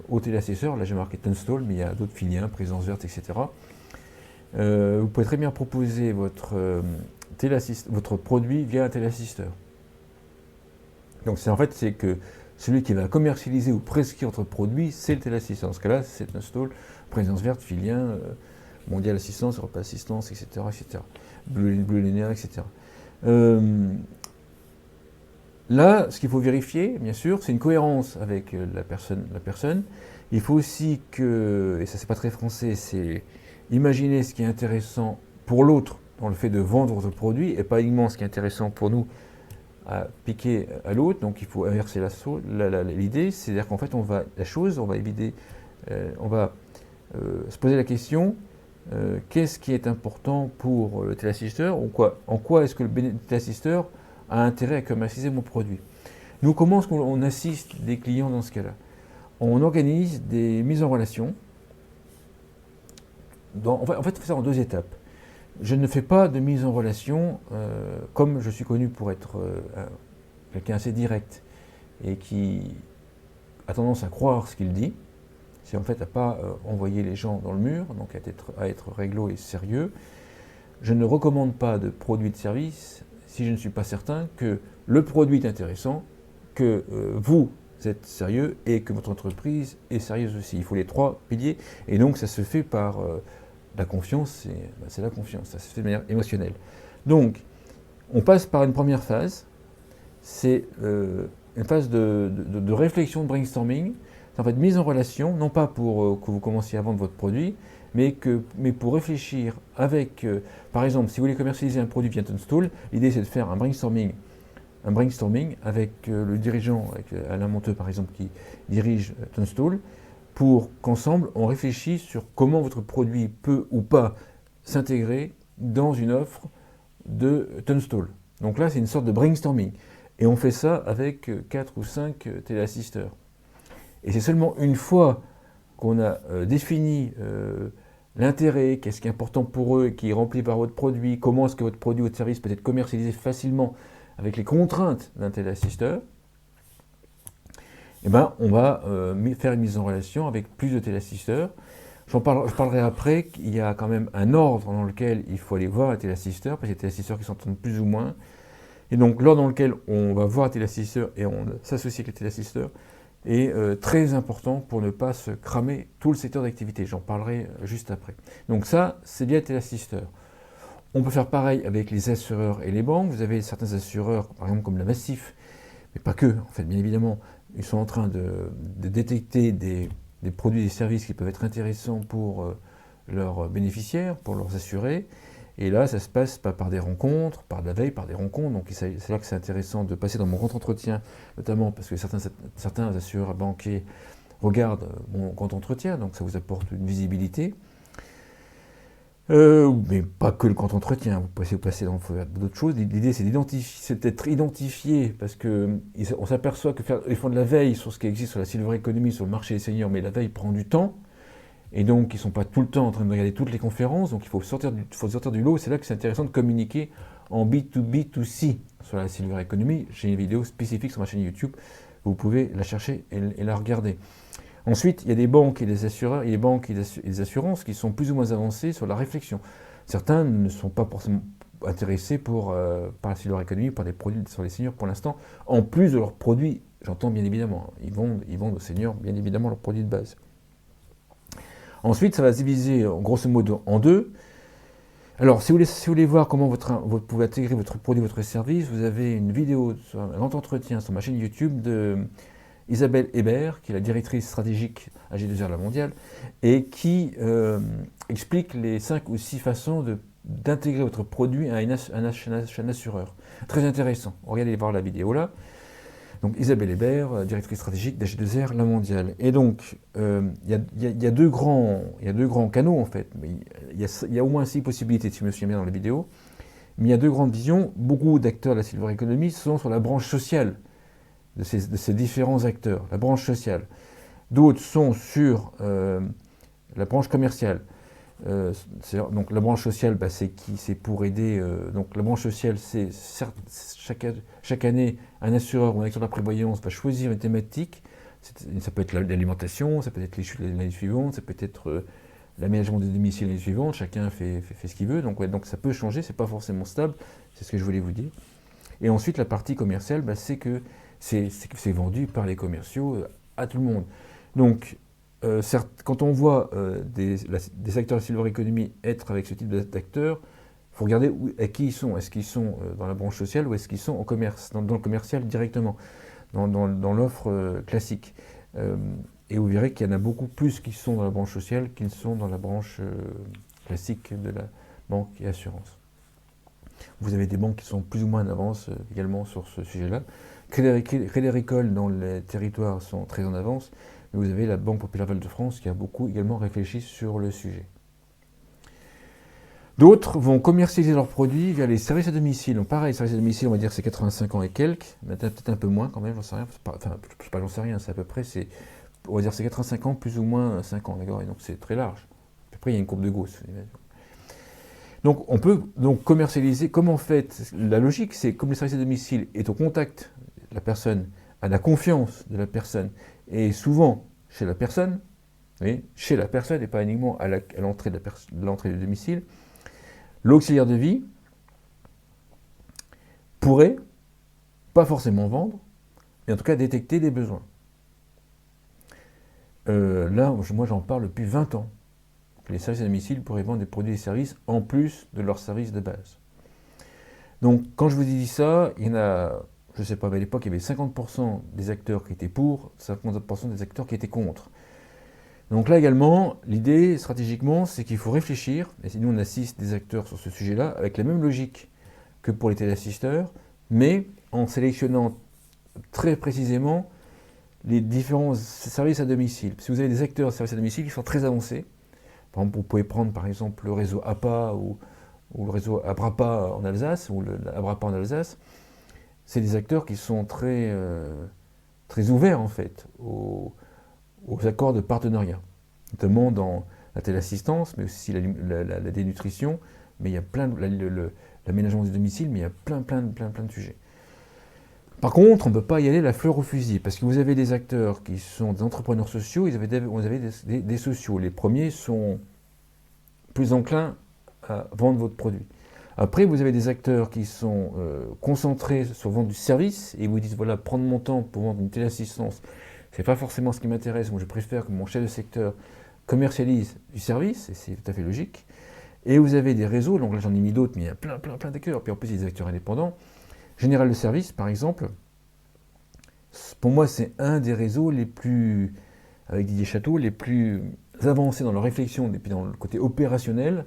aux téléassisteurs, là j'ai marqué Tunstall, mais il y a d'autres filiales, Présence Verte, etc. Vous pouvez très bien proposer votre produit via un téléassisteur. Donc, en fait, c'est que celui qui va commercialiser ou prescrire votre produit, c'est le téléassistant. Dans ce cas-là, c'est Tunstall, Présence Verte, Filien, Mondial Assistance, Europe Assistance, etc., etc. Bleu Linéaire, etc. Là, ce qu'il faut vérifier, bien sûr, c'est une cohérence avec la personne. Il faut aussi que, et ça c'est pas très français, c'est imaginer ce qui est intéressant pour l'autre dans le fait de vendre votre produit et pas uniquement ce qui est intéressant pour nous à piquer à l'autre. Donc il faut inverser l'idée, c'est-à-dire qu'en fait on va se poser la question, qu'est-ce qui est important pour le téléassisteur, en quoi est-ce que le téléassisteur a intérêt à commercialiser mon produit. Nous, comment est-ce qu'on assiste des clients dans ce cas-là? On organise des mises en relation. En fait, on fait ça en deux étapes. Je ne fais pas de mise en relation, comme je suis connu pour être quelqu'un assez direct et qui a tendance à croire ce qu'il dit. C'est en fait à ne pas envoyer les gens dans le mur, donc à être réglo et sérieux. Je ne recommande pas de produits de service si je ne suis pas certain que le produit est intéressant, que vous êtes sérieux et que votre entreprise est sérieuse aussi. Il faut les trois piliers et donc ça se fait par la confiance, c'est la confiance, ça se fait de manière émotionnelle. Donc, on passe par une première phase, c'est une phase de réflexion, de brainstorming, c'est en fait mise en relation, non pas pour que vous commenciez à vendre votre produit, mais pour réfléchir avec, par exemple, si vous voulez commercialiser un produit via Tunstall, l'idée c'est de faire un brainstorming avec le dirigeant, avec Alain Monteux par exemple, qui dirige Tunstall, pour qu'ensemble on réfléchisse sur comment votre produit peut ou pas s'intégrer dans une offre de Tunstall. Donc là c'est une sorte de brainstorming. Et on fait ça avec 4 ou 5 téléassisteurs. Et c'est seulement une fois qu'on a défini l'intérêt, qu'est-ce qui est important pour eux, qui est rempli par votre produit, comment est-ce que votre produit ou votre service peut être commercialisé facilement avec les contraintes d'un téléassisteur, eh ben, on va faire une mise en relation avec plus de téléassisteurs. Je parlerai après qu'il y a quand même un ordre dans lequel il faut aller voir un téléassisteur, parce qu'il y a des téléassisteurs qui s'entendent plus ou moins. Et donc, l'ordre dans lequel on va voir un téléassisteur et on s'associe avec les téléassisteurs, est très important pour ne pas se cramer tout le secteur d'activité. J'en parlerai juste après. Donc ça, c'est bien Téléassisteur. On peut faire pareil avec les assureurs et les banques. Vous avez certains assureurs, par exemple comme la Massif, mais pas que, en fait, bien évidemment, ils sont en train de détecter des produits et des services qui peuvent être intéressants pour leurs bénéficiaires, pour leurs assurés. Et là, ça se passe pas par des rencontres, par de la veille, par des rencontres. Donc c'est là que c'est intéressant de passer dans mon compte entretien, notamment parce que certains assureurs banquiers regardent mon compte entretien, donc ça vous apporte une visibilité. Mais pas que le compte entretien, vous pouvez passer dans d'autres choses. L'idée, c'est d'être identifié, parce qu'on s'aperçoit qu'ils font de la veille sur ce qui existe sur la silver economy, sur le marché des seniors, mais la veille prend du temps. Et donc, ils ne sont pas tout le temps en train de regarder toutes les conférences, donc il faut sortir du lot. C'est là que c'est intéressant de communiquer en B2B2C sur la Silver Economy. J'ai une vidéo spécifique sur ma chaîne YouTube, vous pouvez la chercher et la regarder. Ensuite, il y a des banques et des assureurs, il y a des banques et des assurances qui sont plus ou moins avancées sur la réflexion. Certains ne sont pas forcément intéressés par la Silver Economy, par des produits sur les seniors pour l'instant, en plus de leurs produits, j'entends bien évidemment, ils vendent aux seniors bien évidemment leurs produits de base. Ensuite, ça va se diviser grosso modo en deux. Alors, si vous voulez voir comment vous pouvez intégrer votre produit, votre service, vous avez une vidéo, un grand entretien sur ma chaîne YouTube de Isabelle Hébert, qui est la directrice stratégique à G2R La Mondiale, et qui explique les 5 ou 6 façons d'intégrer votre produit à un assureur. Très intéressant. Regardez voir la vidéo là. Donc Isabelle Hébert, directrice stratégique d'AG2R La Mondiale. Et donc, il y a deux grands canaux en fait. Il y a au moins 6 possibilités, si je me souviens bien dans la vidéo. Mais il y a 2 grandes visions. Beaucoup d'acteurs de la Silver Economy sont sur la branche sociale de ces différents acteurs, la branche sociale. D'autres sont sur la branche commerciale. Donc la branche sociale, c'est pour aider. Donc la branche sociale, c'est chaque année, un assureur ou un acteur de la prévoyance va choisir une thématique. Ça peut être l'alimentation, ça peut être l'année suivante, ça peut être l'aménagement des domiciles l'année suivante. Chacun fait ce qu'il veut. Donc ça peut changer, c'est pas forcément stable. C'est ce que je voulais vous dire. Et ensuite, la partie commerciale, c'est que c'est vendu par les commerciaux à tout le monde. Donc quand on voit des acteurs de la Silver Economy être avec ce type d'acteurs, il faut regarder à qui ils sont. Est-ce qu'ils sont dans la branche sociale ou est-ce qu'ils sont au commerce, dans le commercial directement, dans l'offre classique. Et vous verrez qu'il y en a beaucoup plus qui sont dans la branche sociale qu'ils sont dans la branche classique de la banque et assurance. Vous avez des banques qui sont plus ou moins en avance également sur ce sujet-là. Crédit Agricole dans les territoires sont très en avance. Vous avez la Banque Populaire Val-de-France qui a beaucoup également réfléchi sur le sujet. D'autres vont commercialiser leurs produits via les services à domicile. Donc pareil, les services à domicile, on va dire c'est 85 ans et quelques, peut-être un peu moins quand même, j'en sais rien. J'en sais rien, c'est à peu près, on va dire c'est 85 ans plus ou moins 5 ans, d'accord. Et donc c'est très large. Après il y a une courbe de Gauss. Donc on peut commercialiser. Comment en fait la logique, c'est comme le service à domicile est au contact de la personne, a la confiance de la personne, et souvent chez la personne, et pas uniquement à l'entrée du domicile, l'auxiliaire de vie pourrait, pas forcément vendre, mais en tout cas détecter des besoins. Là, moi j'en parle depuis 20 ans. Les services à domicile pourraient vendre des produits et services en plus de leurs services de base. Donc quand je vous ai dit ça, il y en a, je ne sais pas, mais à l'époque il y avait 50% des acteurs qui étaient pour, 50% des acteurs qui étaient contre. Donc là également, l'idée stratégiquement, c'est qu'il faut réfléchir, et nous on assiste des acteurs sur ce sujet-là, avec la même logique que pour les téléassisteurs, mais en sélectionnant très précisément les différents services à domicile. Si vous avez des acteurs de services à domicile qui sont très avancés, par exemple, vous pouvez prendre par exemple le réseau APA ou le réseau Abrapa en Alsace, ou l'Abrapa en Alsace, c'est des acteurs qui sont très ouverts en fait aux accords de partenariat, notamment dans la téléassistance, mais aussi la dénutrition, mais il y a plein l'aménagement des domiciles, mais il y a plein de sujets. Par contre, on ne peut pas y aller la fleur au fusil, parce que vous avez des acteurs qui sont des entrepreneurs sociaux, vous avez des sociaux. Les premiers sont plus enclins à vendre votre produit. Après, vous avez des acteurs qui sont concentrés sur vendre du service, et vous disent, voilà, prendre mon temps pour vendre une téléassistance, Ce n'est pas forcément ce qui m'intéresse. Moi, je préfère que mon chef de secteur commercialise du service, et c'est tout à fait logique. Et vous avez des réseaux, donc là j'en ai mis d'autres, mais il y a plein d'acteurs. Puis en plus, il y a des acteurs indépendants. Général de service, par exemple, pour moi, c'est un des réseaux les plus, avec Didier Château, les plus avancés dans leur réflexion, et puis dans le côté opérationnel,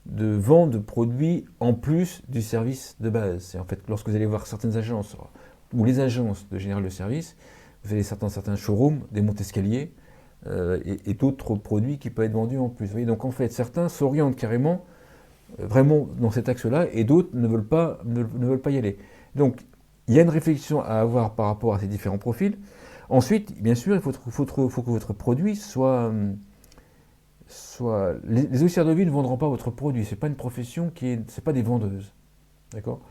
de vente de produits en plus du service de base. C'est en fait, lorsque vous allez voir certaines agences, ou les agences de général de service, vous avez certains showrooms, des montes-escaliers, et d'autres produits qui peuvent être vendus en plus. Vous voyez, donc en fait, certains s'orientent carrément, vraiment dans cet axe-là, et d'autres ne veulent pas y aller. Donc, il y a une réflexion à avoir par rapport à ces différents profils. Ensuite, bien sûr, il faut que votre produit soit... les auxiliaires de vie ne vendront pas votre produit. Ce n'est pas une profession c'est pas des vendeuses. D'accord?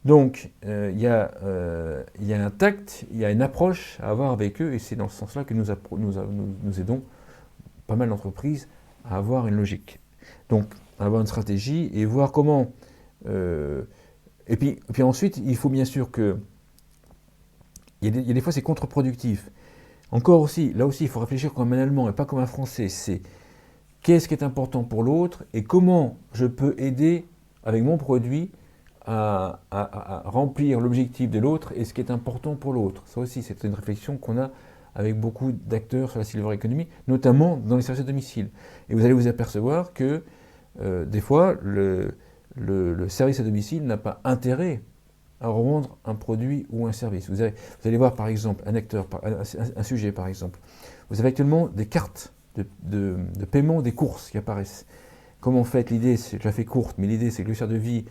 Donc, il y a un tact, il y a une approche à avoir avec eux, et c'est dans ce sens-là que nous aidons pas mal d'entreprises à avoir une logique. Donc, avoir une stratégie et voir comment... et puis ensuite, il faut bien sûr que... Il y a des fois, c'est contre-productif. Encore aussi, là aussi, il faut réfléchir comme un Allemand et pas comme un Français. C'est qu'est-ce qui est important pour l'autre et comment je peux aider avec mon produit à remplir l'objectif de l'autre et ce qui est important pour l'autre. Ça aussi, c'est une réflexion qu'on a avec beaucoup d'acteurs sur la silver economy, notamment dans les services à domicile. Et vous allez vous apercevoir que des fois, le service à domicile n'a pas intérêt à revendre un produit ou un service. Vous allez voir par exemple un sujet par exemple. Vous avez actuellement des cartes de paiement des courses qui apparaissent. Comme en fait, l'idée, je la fais courte, mais l'idée c'est que le service de vie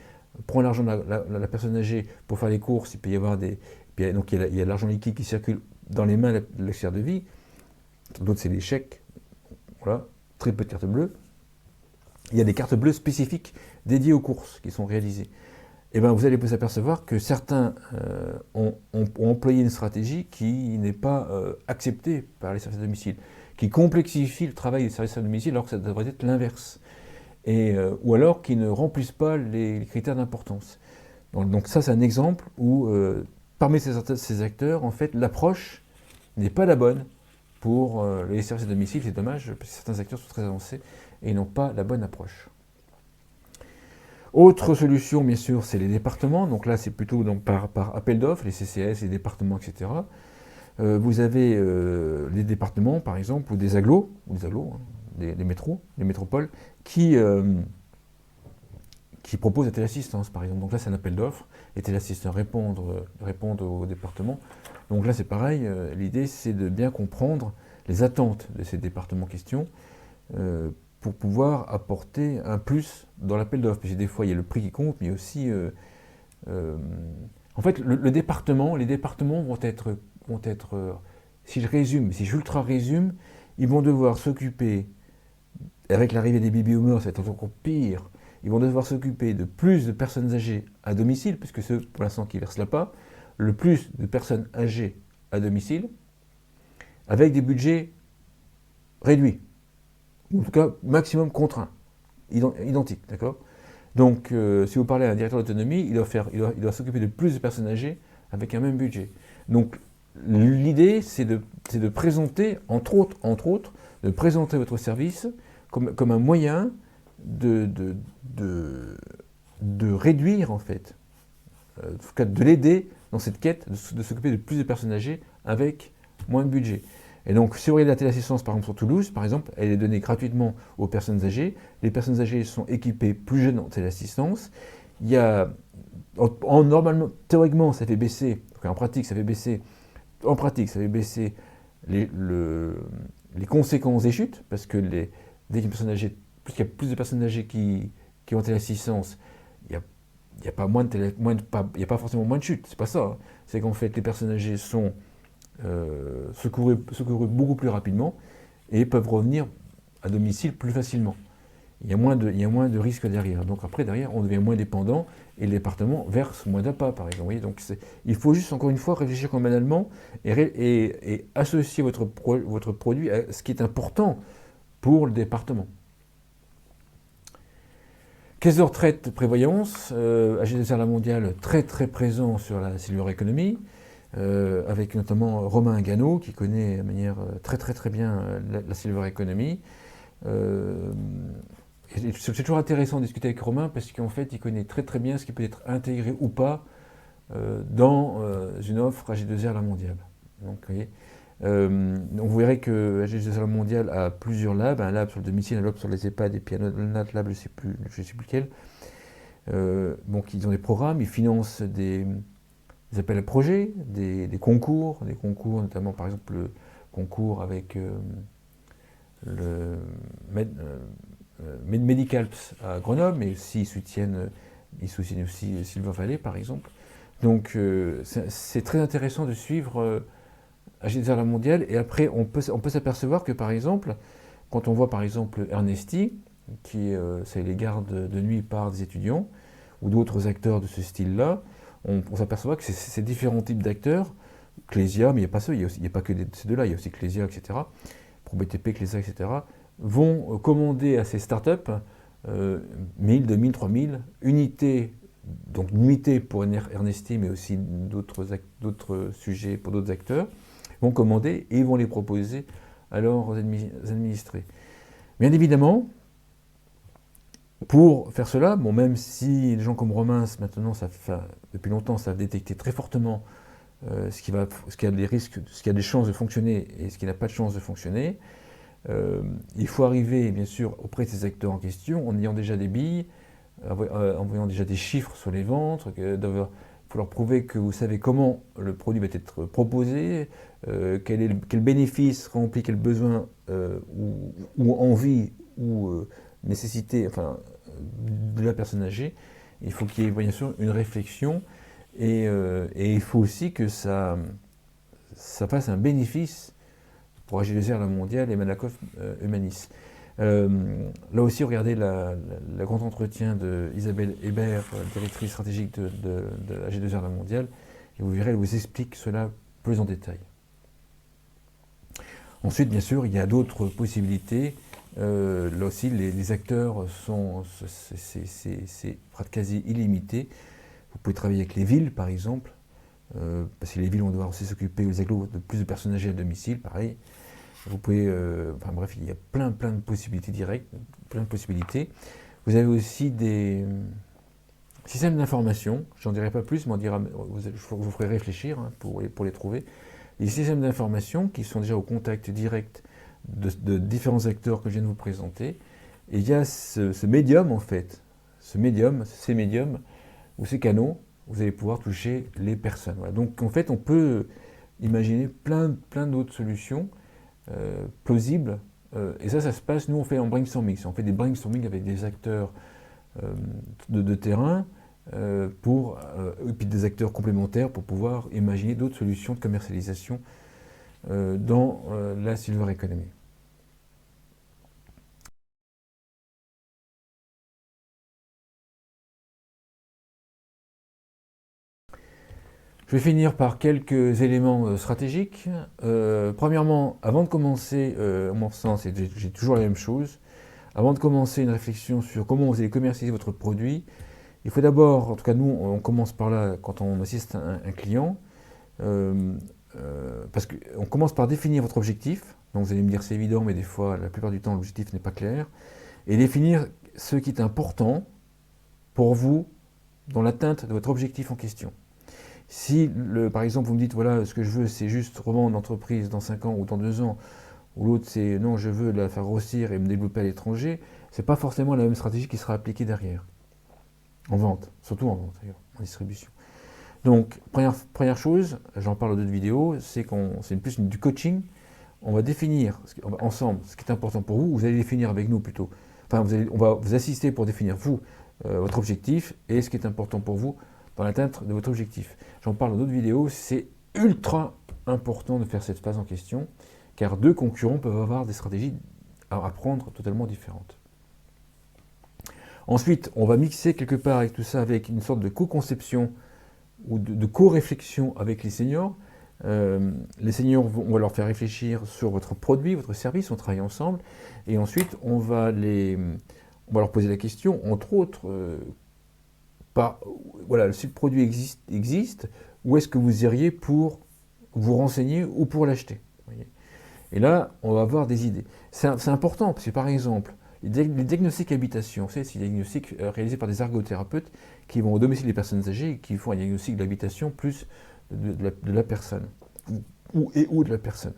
prend l'argent de la personne âgée pour faire les courses, il peut y avoir donc il y a l'argent liquide qui circule dans les mains de la service de vie. D'autres c'est des chèques, voilà, très peu de cartes bleues. Il y a des cartes bleues spécifiques dédiées aux courses qui sont réalisées. Et bien, vous allez vous apercevoir que certains ont employé une stratégie qui n'est pas acceptée par les services à domicile, qui complexifie le travail des services à domicile alors que ça devrait être l'inverse, ou alors qui ne remplissent pas les critères d'importance. Donc ça, c'est un exemple où, parmi ces acteurs, en fait, l'approche n'est pas la bonne pour les services à domicile. C'est dommage, parce que certains acteurs sont très avancés et n'ont pas la bonne approche. Autre solution, bien sûr, c'est les départements. Donc là, c'est plutôt par appel d'offres, les CCS, les départements, etc. Vous avez les départements, par exemple, ou des agglos, des métros, des métropoles, qui proposent la téléassistance, par exemple. Donc là, c'est un appel d'offres. Les téléassistants répondent aux départements. Donc là, c'est pareil. L'idée, c'est de bien comprendre les attentes de ces départements en question pour pouvoir apporter un plus dans l'appel d'offres. Parce que des fois, il y a le prix qui compte, mais aussi... en fait, les départements vont être, si je ultra résume, ils vont devoir s'occuper, avec l'arrivée des baby boomers, ça va être encore pire, ils vont devoir s'occuper de plus de personnes âgées à domicile, puisque ceux, pour l'instant, qui versent l'APA, le plus de personnes âgées à domicile, avec des budgets réduits, ou en tout cas maximum contraints, identiques, d'accord? Donc, si vous parlez à un directeur d'autonomie, il doit s'occuper de plus de personnes âgées avec un même budget. Donc, l'idée, c'est de présenter, entre autres, de présenter votre service comme un moyen de réduire, en fait, en tout cas de l'aider dans cette quête de s'occuper de plus de personnes âgées avec moins de budget. Et donc, si vous regardez la téléassistance, par exemple, sur Toulouse, par exemple, elle est donnée gratuitement aux personnes âgées. Les personnes âgées sont équipées plus jeunes en téléassistance. Il y a, normalement, théoriquement, ça fait baisser, en pratique, ça fait baisser les conséquences des chutes, parce que dès qu'il y a une personne âgée, puisqu'il y a plus de personnes âgées qui ont téléassistance, il n'y a pas forcément moins de chutes, c'est pas ça. Hein. C'est qu'en fait, les personnes âgées sont secourues beaucoup plus rapidement et peuvent revenir à domicile plus facilement. Il y a moins de risques derrière. Donc après, derrière, on devient moins dépendant et le département verse moins d'APA, par exemple. Vous voyez, donc il faut juste, encore une fois, réfléchir comme un Allemand et associer votre produit à ce qui est important pour le département. Caisse de retraite, prévoyance, AG2R La Mondiale, très très présent sur la silver economy. avec notamment Romain Gano, qui connaît de manière très bien la Silver Economy. C'est toujours intéressant de discuter avec Romain parce qu'en fait, il connaît très bien ce qui peut être intégré ou pas dans une offre AG2R La Mondiale. Donc, vous voyez, vous verrez que AG2R La Mondiale a plusieurs labs, un lab sur le domicile, un lab sur les EHPAD et puis un autre lab, je ne sais plus lequel. Donc, ils ont des programmes, ils financent des appels à projets, des concours, notamment par exemple le concours avec le Medicalps à Grenoble, mais aussi ils soutiennent aussi Silver Valley par exemple. Donc c'est très intéressant de suivre AG2R La Mondiale, et après on peut s'apercevoir que par exemple, quand on voit par exemple Ernesti, qui c'est les gardes de nuit par des étudiants, ou d'autres acteurs de ce style-là, on s'aperçoit que ces différents types d'acteurs, Clésia, mais il n'y a pas ça, il n'y a pas que ces deux-là, il y a aussi Clésia, etc., ProBTP, Clésia, etc., vont commander à ces startups 1000, 2000, 3000 unités, donc nuitées pour Ernesti, mais aussi d'autres sujets pour d'autres acteurs, vont commander et ils vont les proposer à leurs administrés. Bien évidemment, pour faire cela, bon, même si les gens comme Romain, maintenant, depuis longtemps, savent détecter très fortement ce qui a des risques, ce qui a des chances de fonctionner et ce qui n'a pas de chances de fonctionner, il faut arriver, bien sûr, auprès de ces acteurs en question, en ayant déjà des billes, en voyant déjà des chiffres sur les ventes. Il faut leur prouver que vous savez comment le produit va être proposé, quel bénéfice remplit quel besoin ou envie ou nécessité, enfin, de la personne âgée. Il faut qu'il y ait bien sûr une réflexion, et il faut aussi que ça fasse un bénéfice pour AG2R La Mondiale et Malakoff Humanis. Là aussi, regardez le grand entretien d'Isabelle Hébert, directrice stratégique de AG2R La Mondiale, et vous verrez, elle vous explique cela plus en détail. Ensuite, bien sûr, il y a d'autres possibilités. Là aussi, les acteurs c'est quasi illimité. Vous pouvez travailler avec les villes, par exemple, parce que les villes vont devoir aussi s'occuper, les agglos, de plus de personnes âgées à domicile, pareil. Vous pouvez, enfin bref, il y a plein de possibilités directes, plein de possibilités. Vous avez aussi des systèmes d'information, j'en dirai pas plus, mais je vous ferai réfléchir pour les trouver. Les systèmes d'information qui sont déjà au contact direct de différents acteurs que je viens de vous présenter. Et il y a ce médium, en fait, ces médiums, ou ces canaux, vous allez pouvoir toucher les personnes. Voilà. Donc en fait, on peut imaginer plein d'autres solutions plausibles. Et ça se passe, nous on fait en brainstorming. On fait des brainstorming avec des acteurs de terrain, et puis des acteurs complémentaires pour pouvoir imaginer d'autres solutions de commercialisation dans la Silver Economy. Je vais finir par quelques éléments stratégiques. Premièrement, avant de commencer, à mon sens, et j'ai toujours la même chose, avant de commencer une réflexion sur comment vous allez commercialiser votre produit, il faut d'abord, en tout cas nous, on commence par là quand on assiste à un client, parce qu'on commence par définir votre objectif. Donc vous allez me dire c'est évident, mais des fois, la plupart du temps, l'objectif n'est pas clair. Et définir ce qui est important pour vous dans l'atteinte de votre objectif en question. Si, par exemple, vous me dites, voilà, ce que je veux, c'est juste revendre une entreprise dans 5 ans ou dans 2 ans, ou l'autre, c'est non, je veux la faire grossir et me développer à l'étranger, c'est pas forcément la même stratégie qui sera appliquée derrière. En vente, surtout en vente, d'ailleurs, en distribution. Donc, première chose, j'en parle dans d'autres vidéos, c'est plus du coaching. On va définir ensemble ce qui est important pour vous, vous allez définir avec nous plutôt. Enfin, on va vous assister pour définir, vous, votre objectif et ce qui est important pour vous dans l'atteinte de votre objectif. J'en parle dans d'autres vidéos, c'est ultra important de faire cette phase en question, car deux concurrents peuvent avoir des stratégies à prendre totalement différentes. Ensuite, on va mixer quelque part avec tout ça avec une sorte de co-conception ou de co-réflexion avec les seniors. Les seniors, on va leur faire réfléchir sur votre produit, votre service, on travaille ensemble, et ensuite on va leur poser la question, entre autres, voilà, si le produit existe, où est-ce que vous iriez pour vous renseigner ou pour l'acheter. Et là, on va avoir des idées. C'est important, parce que par exemple, les diagnostics habitation, c'est des diagnostics réalisés par des ergothérapeutes qui vont au domicile des personnes âgées et qui font un diagnostic de l'habitation plus de la personne, ou de la personne.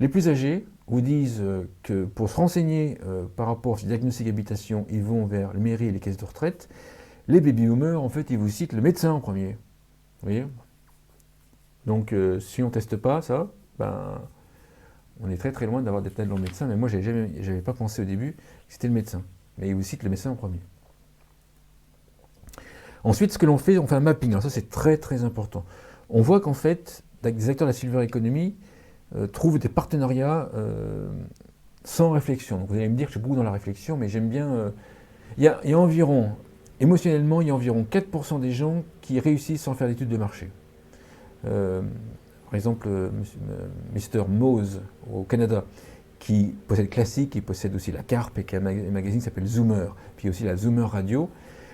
Les plus âgés vous disent que pour se renseigner par rapport à ce diagnostic d'habitation, ils vont vers les mairies et les caisses de retraite. Les baby-boomers, en fait, ils vous citent le médecin en premier. Vous voyez? Donc, si on ne teste pas ça, ben, on est très très loin d'avoir des têtes dans le médecin. Mais moi, je n'avais pas pensé au début que c'était le médecin. Mais ils vous citent le médecin en premier. Ensuite, ce que l'on fait, on fait un mapping. Alors ça, c'est très très important. On voit qu'en fait, des acteurs de la silver economy trouvent des partenariats sans réflexion. Donc vous allez me dire que je suis beaucoup dans la réflexion, mais j'aime bien... Il y a environ, émotionnellement, il y a environ 4% des gens qui réussissent sans faire d'études de marché. Par exemple, Mr. Mose au Canada, qui possède Classic, qui possède aussi la Carpe et qui a un magazine qui s'appelle Zoomer, puis aussi la Zoomer Radio.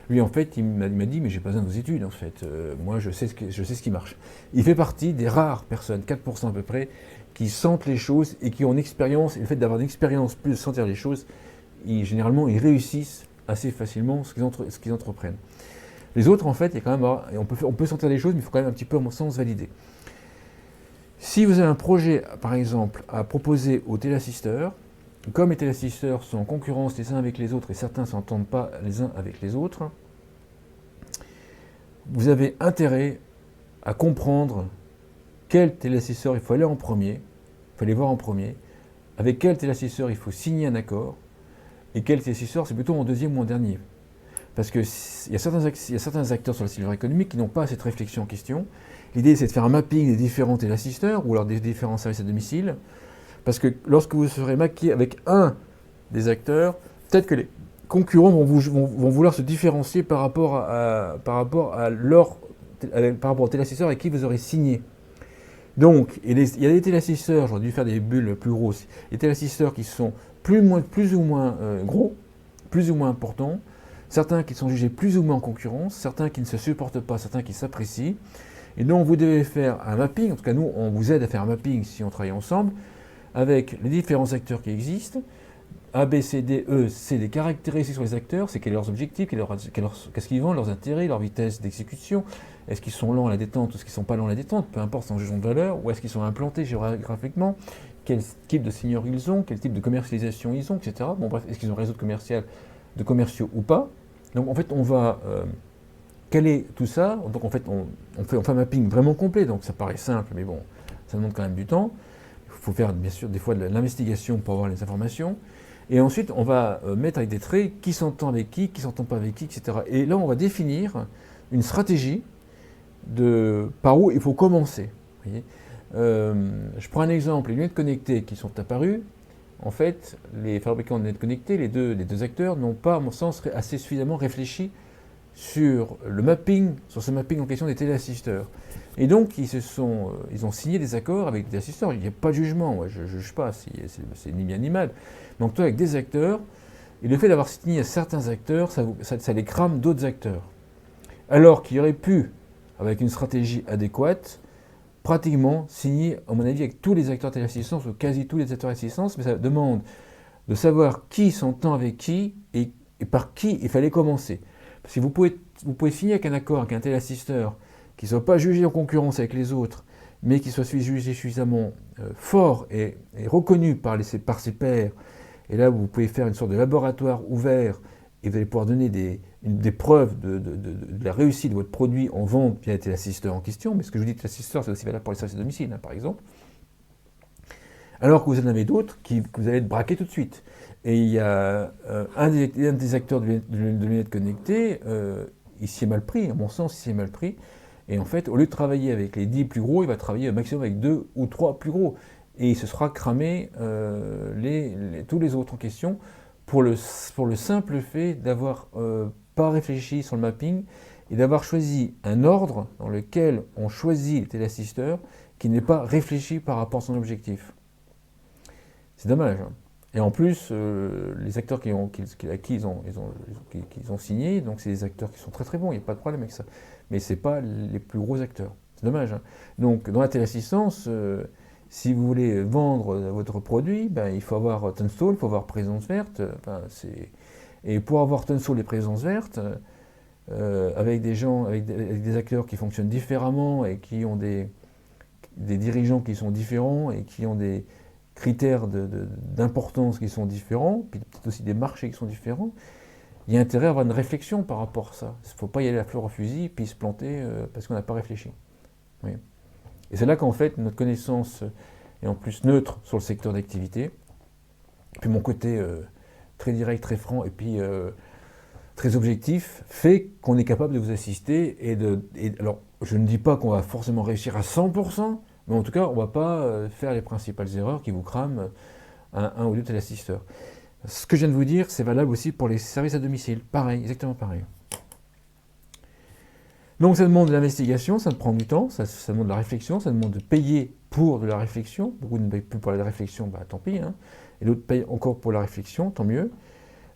Lui, en fait, il m'a dit, mais j'ai pas besoin de vos études, en fait. Moi, je sais ce qui marche. Il fait partie des rares personnes, 4% à peu près, qui sentent les choses et qui ont une expérience. Et le fait d'avoir une expérience plus de sentir les choses, généralement, ils réussissent assez facilement ce qu'ils entreprennent. Les autres, en fait, il y a quand même, on peut sentir les choses, mais il faut quand même un petit peu, à mon sens, valider. Si vous avez un projet, par exemple, à proposer aux téléassisteurs, comme les téléassisteurs sont en concurrence les uns avec les autres et certains ne s'entendent pas les uns avec les autres, vous avez intérêt à comprendre quel téléassisteur il faut aller en premier, il faut aller voir en premier, avec quel téléassisteur il faut signer un accord, et quel téléassisteur c'est plutôt en deuxième ou en dernier. Parce qu'il y a certains acteurs sur la silver economy qui n'ont pas cette réflexion en question. L'idée, c'est de faire un mapping des différents téléassisteurs ou alors des différents services à domicile. Parce que lorsque vous serez maquillé avec un des acteurs, peut-être que les concurrents vont vouloir se différencier par rapport au téléassisteur avec qui vous aurez signé. Donc, il y a des téléassisteurs, j'aurais dû faire des bulles plus grosses, des téléassisteurs qui sont plus ou moins gros, plus ou moins importants, certains qui sont jugés plus ou moins en concurrence, certains qui ne se supportent pas, certains qui s'apprécient. Et donc, vous devez faire un mapping, en tout cas nous, on vous aide à faire un mapping si on travaille ensemble, avec les différents acteurs qui existent. A, B, C, D, E, c'est des caractéristiques sur les acteurs, c'est quels sont leurs objectifs, qu'est-ce qu'ils vendent, leurs intérêts, leur vitesse d'exécution, est-ce qu'ils sont lents à la détente ou est-ce qu'ils ne sont pas lents à la détente, peu importe, c'est en jugement de valeur, ou est-ce qu'ils sont implantés géographiquement, quel type de seniors ils ont, quel type de commercialisation ils ont, etc. Bon bref, est-ce qu'ils ont un réseau de commerciaux ou pas. Donc en fait, on va caler tout ça, donc en fait, on fait un mapping vraiment complet, donc ça paraît simple, mais bon, ça demande quand même du temps. Il faut faire bien sûr des fois de l'investigation pour avoir les informations. Et ensuite, on va mettre avec des traits qui s'entend avec qui ne s'entend pas avec qui, etc. Et là, on va définir une stratégie de par où il faut commencer. Vous voyez, je prends un exemple, les lunettes connectées qui sont apparues. En fait, les fabricants de lunettes connectées, les deux acteurs, n'ont pas, à mon sens, assez suffisamment réfléchi sur ce mapping en question des téléassisteurs. Et donc, ils ont signé des accords avec des assisteurs. Il n'y a pas de jugement, moi, je ne juge pas, c'est ni bien ni mal. Donc, toi, avec des acteurs, et le fait d'avoir signé à certains acteurs, ça les crame d'autres acteurs. Alors qu'il aurait pu, avec une stratégie adéquate, pratiquement signer, à mon avis, avec tous les acteurs téléassistance, ou quasi tous les acteurs d'assistance, mais ça demande de savoir qui s'entend avec qui et par qui il fallait commencer. Parce que vous pouvez signer avec un accord avec un téléassisteur qui ne soit pas jugé en concurrence avec les autres, mais qui soit jugé suffisamment fort et reconnu par ses pairs. Et là, vous pouvez faire une sorte de laboratoire ouvert et vous allez pouvoir donner des preuves de la réussite de votre produit en vente via les téléassisteurs en question. Mais ce que je vous dis, téléassisteurs, c'est aussi valable pour les services à domicile, hein, par exemple. Alors que vous en avez d'autres que vous allez être braqués tout de suite. Et il y a un des acteurs de lunettes connectées, il s'y est mal pris, à mon sens, il s'y est mal pris. Et en fait, au lieu de travailler avec les 10 plus gros, il va travailler au maximum avec 2 ou 3 plus gros. Et il se sera cramé tous les autres en question pour le simple fait d'avoir pas réfléchi sur le mapping et d'avoir choisi un ordre dans lequel on choisit les téléassisteurs qui n'est pas réfléchi par rapport à son objectif. C'est dommage, hein. Et en plus, les acteurs qu'ils ont signé, donc c'est des acteurs qui sont très très bons, il n'y a pas de problème avec ça. Mais ce n'est pas les plus gros acteurs. C'est dommage, hein. Donc, dans la téléassistance, si vous voulez vendre votre produit, ben, il faut avoir Tunstall, il faut avoir présence verte. Enfin, et pour avoir Tunstall et présence verte, avec des gens, avec des acteurs qui fonctionnent différemment et qui ont des dirigeants qui sont différents et qui ont des critères d'importance qui sont différents, puis peut-être aussi des marchés qui sont différents, il y a intérêt à avoir une réflexion par rapport à ça. Il ne faut pas y aller à fleur au fusil puis se planter parce qu'on n'a pas réfléchi. Oui. Et c'est là qu'en fait notre connaissance est en plus neutre sur le secteur d'activité, puis mon côté très direct, très franc et puis très objectif fait qu'on est capable de vous assister alors je ne dis pas qu'on va forcément réussir à 100%, mais en tout cas on ne va pas faire les principales erreurs qui vous crament un ou deux téléassisteurs. Ce que je viens de vous dire, c'est valable aussi pour les services à domicile. Pareil, exactement pareil. Donc ça demande de l'investigation, ça prend du temps, ça demande de la réflexion, ça demande de payer pour de la réflexion. Beaucoup ne payent plus pour la réflexion, bah, tant pis, hein. Et d'autres payent encore pour la réflexion, tant mieux.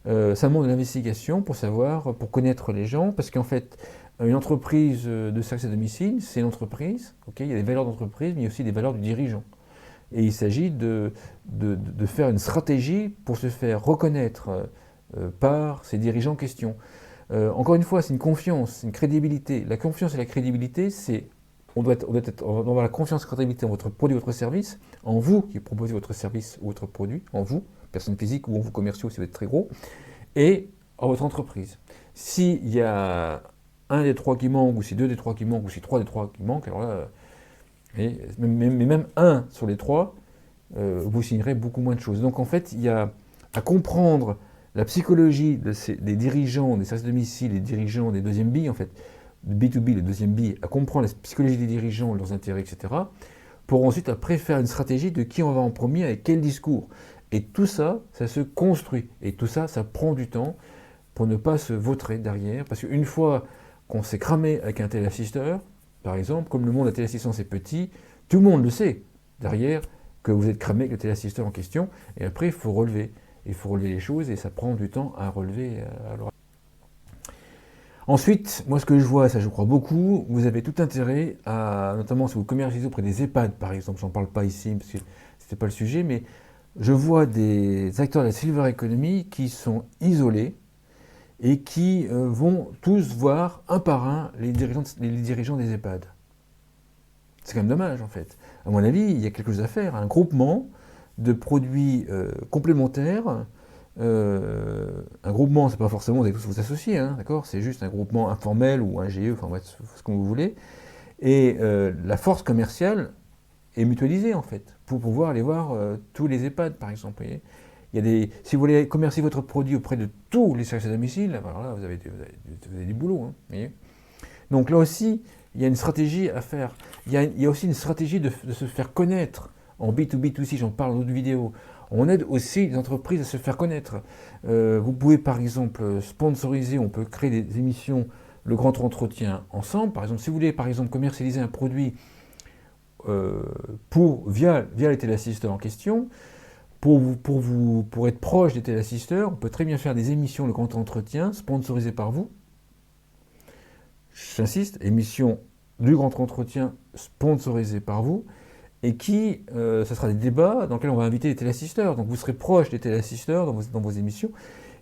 Ça demande de l'investigation pour savoir, pour connaître les gens, parce qu'en fait, une entreprise de service à domicile, c'est une entreprise, okay, il y a des valeurs d'entreprise, mais il y a aussi des valeurs du dirigeant. Et il s'agit de faire une stratégie pour se faire reconnaître par ces dirigeants en question. Encore une fois, c'est une confiance, une crédibilité. La confiance et la crédibilité, c'est on doit avoir la confiance et la crédibilité en votre produit, votre service, en vous qui proposez votre service ou votre produit, en vous, personne physique ou en vous commerciaux si vous êtes très gros, et en votre entreprise. S'il y a un des trois qui manque, ou si deux des trois qui manquent, ou si trois des trois qui manquent, alors là, mais même un sur les trois, vous signerez beaucoup moins de choses. Donc en fait, il y a à comprendre la psychologie des dirigeants des services de domicile, des dirigeants des deuxièmes billes, en fait, B2B, les deuxièmes billes, à comprendre la psychologie des dirigeants, leurs intérêts, etc., pour ensuite après faire une stratégie de qui on va en premier, avec quel discours. Et tout ça, ça se construit. Et tout ça, ça prend du temps pour ne pas se vautrer derrière. Parce qu'une fois qu'on s'est cramé avec un téléassisteur, par exemple, comme le monde de la téléassistance est petit, tout le monde le sait derrière que vous êtes cramé avec le téléassisteur en question. Et après, il faut relever. Il faut relever les choses et ça prend du temps à relever. Ensuite, moi ce que je vois, ça je crois beaucoup, vous avez tout intérêt à, notamment si vous commercialisez auprès des EHPAD par exemple, j'en parle pas ici parce que c'était pas le sujet, mais je vois des acteurs de la silver economy qui sont isolés et qui vont tous voir un par un les dirigeants des EHPAD. C'est quand même dommage en fait. À mon avis, il y a quelque chose à faire, un groupement de produits complémentaires. Un groupement, c'est pas forcément vous allez tous vous associer, hein, d'accord? C'est juste un groupement informel ou un GE, enfin ce que vous voulez. Et la force commerciale est mutualisée en fait, pour pouvoir aller voir tous les EHPAD par exemple. Vous voyez, si vous voulez commercier votre produit auprès de tous les services à domicile, alors là vous avez du boulot. Hein, vous voyez. Donc là aussi, il y a une stratégie à faire. Il y a aussi une stratégie de se faire connaître. En B2B2C, j'en parle dans d'autres vidéos. On aide aussi les entreprises à se faire connaître. Vous pouvez par exemple sponsoriser, on peut créer des émissions, le grand entretien ensemble. Par exemple, si vous voulez par exemple commercialiser un produit via les téléassisteurs en question, pour être proche des téléassisteurs, on peut très bien faire des émissions, le grand entretien, sponsorisées par vous. J'insiste, émission du grand entretien sponsorisée par vous. Et ça sera des débats dans lesquels on va inviter les téléassisteurs. Donc vous serez proche des téléassisteurs dans vos émissions,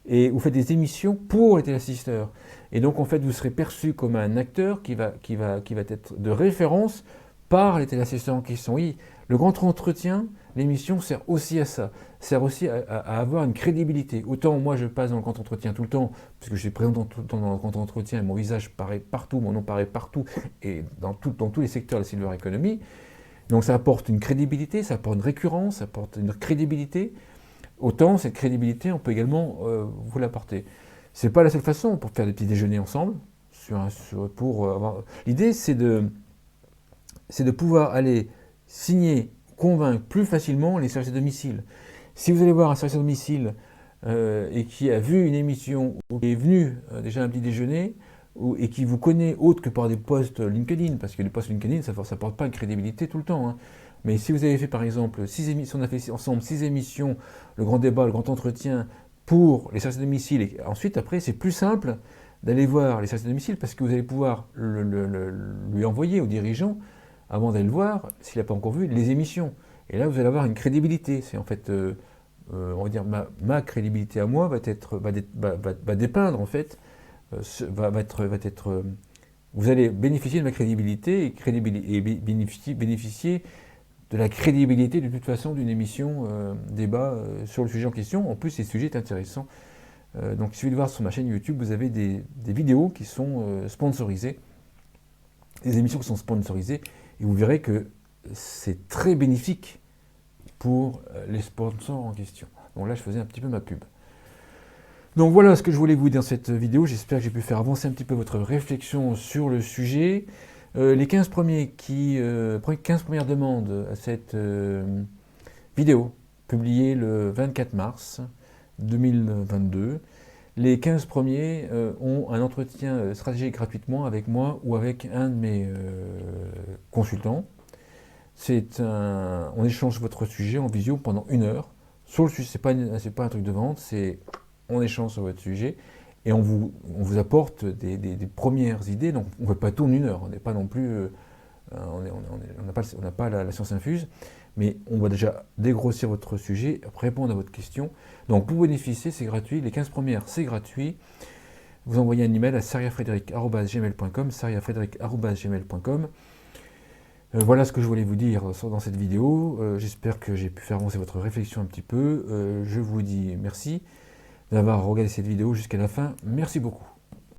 et vous faites des émissions pour les téléassisteurs. Et donc en fait vous serez perçu comme un acteur qui va être de référence par les téléassisteurs en question. Oui, le grand entretien, l'émission sert aussi à ça, sert aussi à avoir une crédibilité. Autant moi je passe dans le grand entretien tout le temps, puisque je suis présent tout le temps dans le grand entretien, et mon visage paraît partout, mon nom paraît partout, et dans tous les secteurs de la silver economy. Donc ça apporte une crédibilité, ça apporte une récurrence, ça apporte une crédibilité. Autant cette crédibilité, on peut également vous l'apporter. C'est pas la seule façon pour faire des petits déjeuners ensemble. L'idée, c'est de pouvoir aller signer, convaincre plus facilement les services à domicile. Si vous allez voir un service à domicile et qui a vu une émission ou qui est venu déjà à un petit déjeuner, et qui vous connaît autre que par des posts LinkedIn, parce que les posts LinkedIn, ça ne porte pas une crédibilité tout le temps. Hein. Mais si vous avez fait par exemple 6 émissions, on a fait ensemble 6 émissions, le grand débat, le grand entretien pour les services à domicile, et ensuite après c'est plus simple d'aller voir les services à domicile parce que vous allez pouvoir lui envoyer aux dirigeants, avant d'aller le voir, s'il n'a pas encore vu, les émissions. Et là, vous allez avoir une crédibilité. C'est en fait, on va dire, ma crédibilité à moi va dépeindre, en fait, vous allez bénéficier de ma crédibilité et bénéficier de la crédibilité de toute façon d'une émission débat sur le sujet en question. En plus, ce sujet est intéressant. Donc il suffit de voir sur ma chaîne YouTube, vous avez des vidéos qui sont sponsorisées, des émissions qui sont sponsorisées, et vous verrez que c'est très bénéfique pour les sponsors en question. Donc là, je faisais un petit peu ma pub. Donc voilà ce que je voulais vous dire dans cette vidéo. J'espère que j'ai pu faire avancer un petit peu votre réflexion sur le sujet. Les 15 premières demandes à cette vidéo, publiée le 24 mars 2022, les 15 premiers ont un entretien stratégique gratuitement avec moi ou avec un de mes consultants. On échange votre sujet en visio pendant 1 heure. Sur le sujet, c'est pas un truc de vente, on échange sur votre sujet et on vous apporte des premières idées. Donc on ne fait pas tout en 1 heure, on n'est pas non plus, on n'a pas la science infuse, mais on va déjà dégrossir votre sujet, répondre à votre question. Donc pour bénéficier, c'est gratuit. Les 15 premières, c'est gratuit. Vous envoyez un email à sariafrederic@gmail.com, sariafrederic@gmail.com. Voilà ce que je voulais vous dire dans cette vidéo. J'espère que j'ai pu faire avancer votre réflexion un petit peu. Je vous dis merci d'avoir regardé cette vidéo jusqu'à la fin. Merci beaucoup.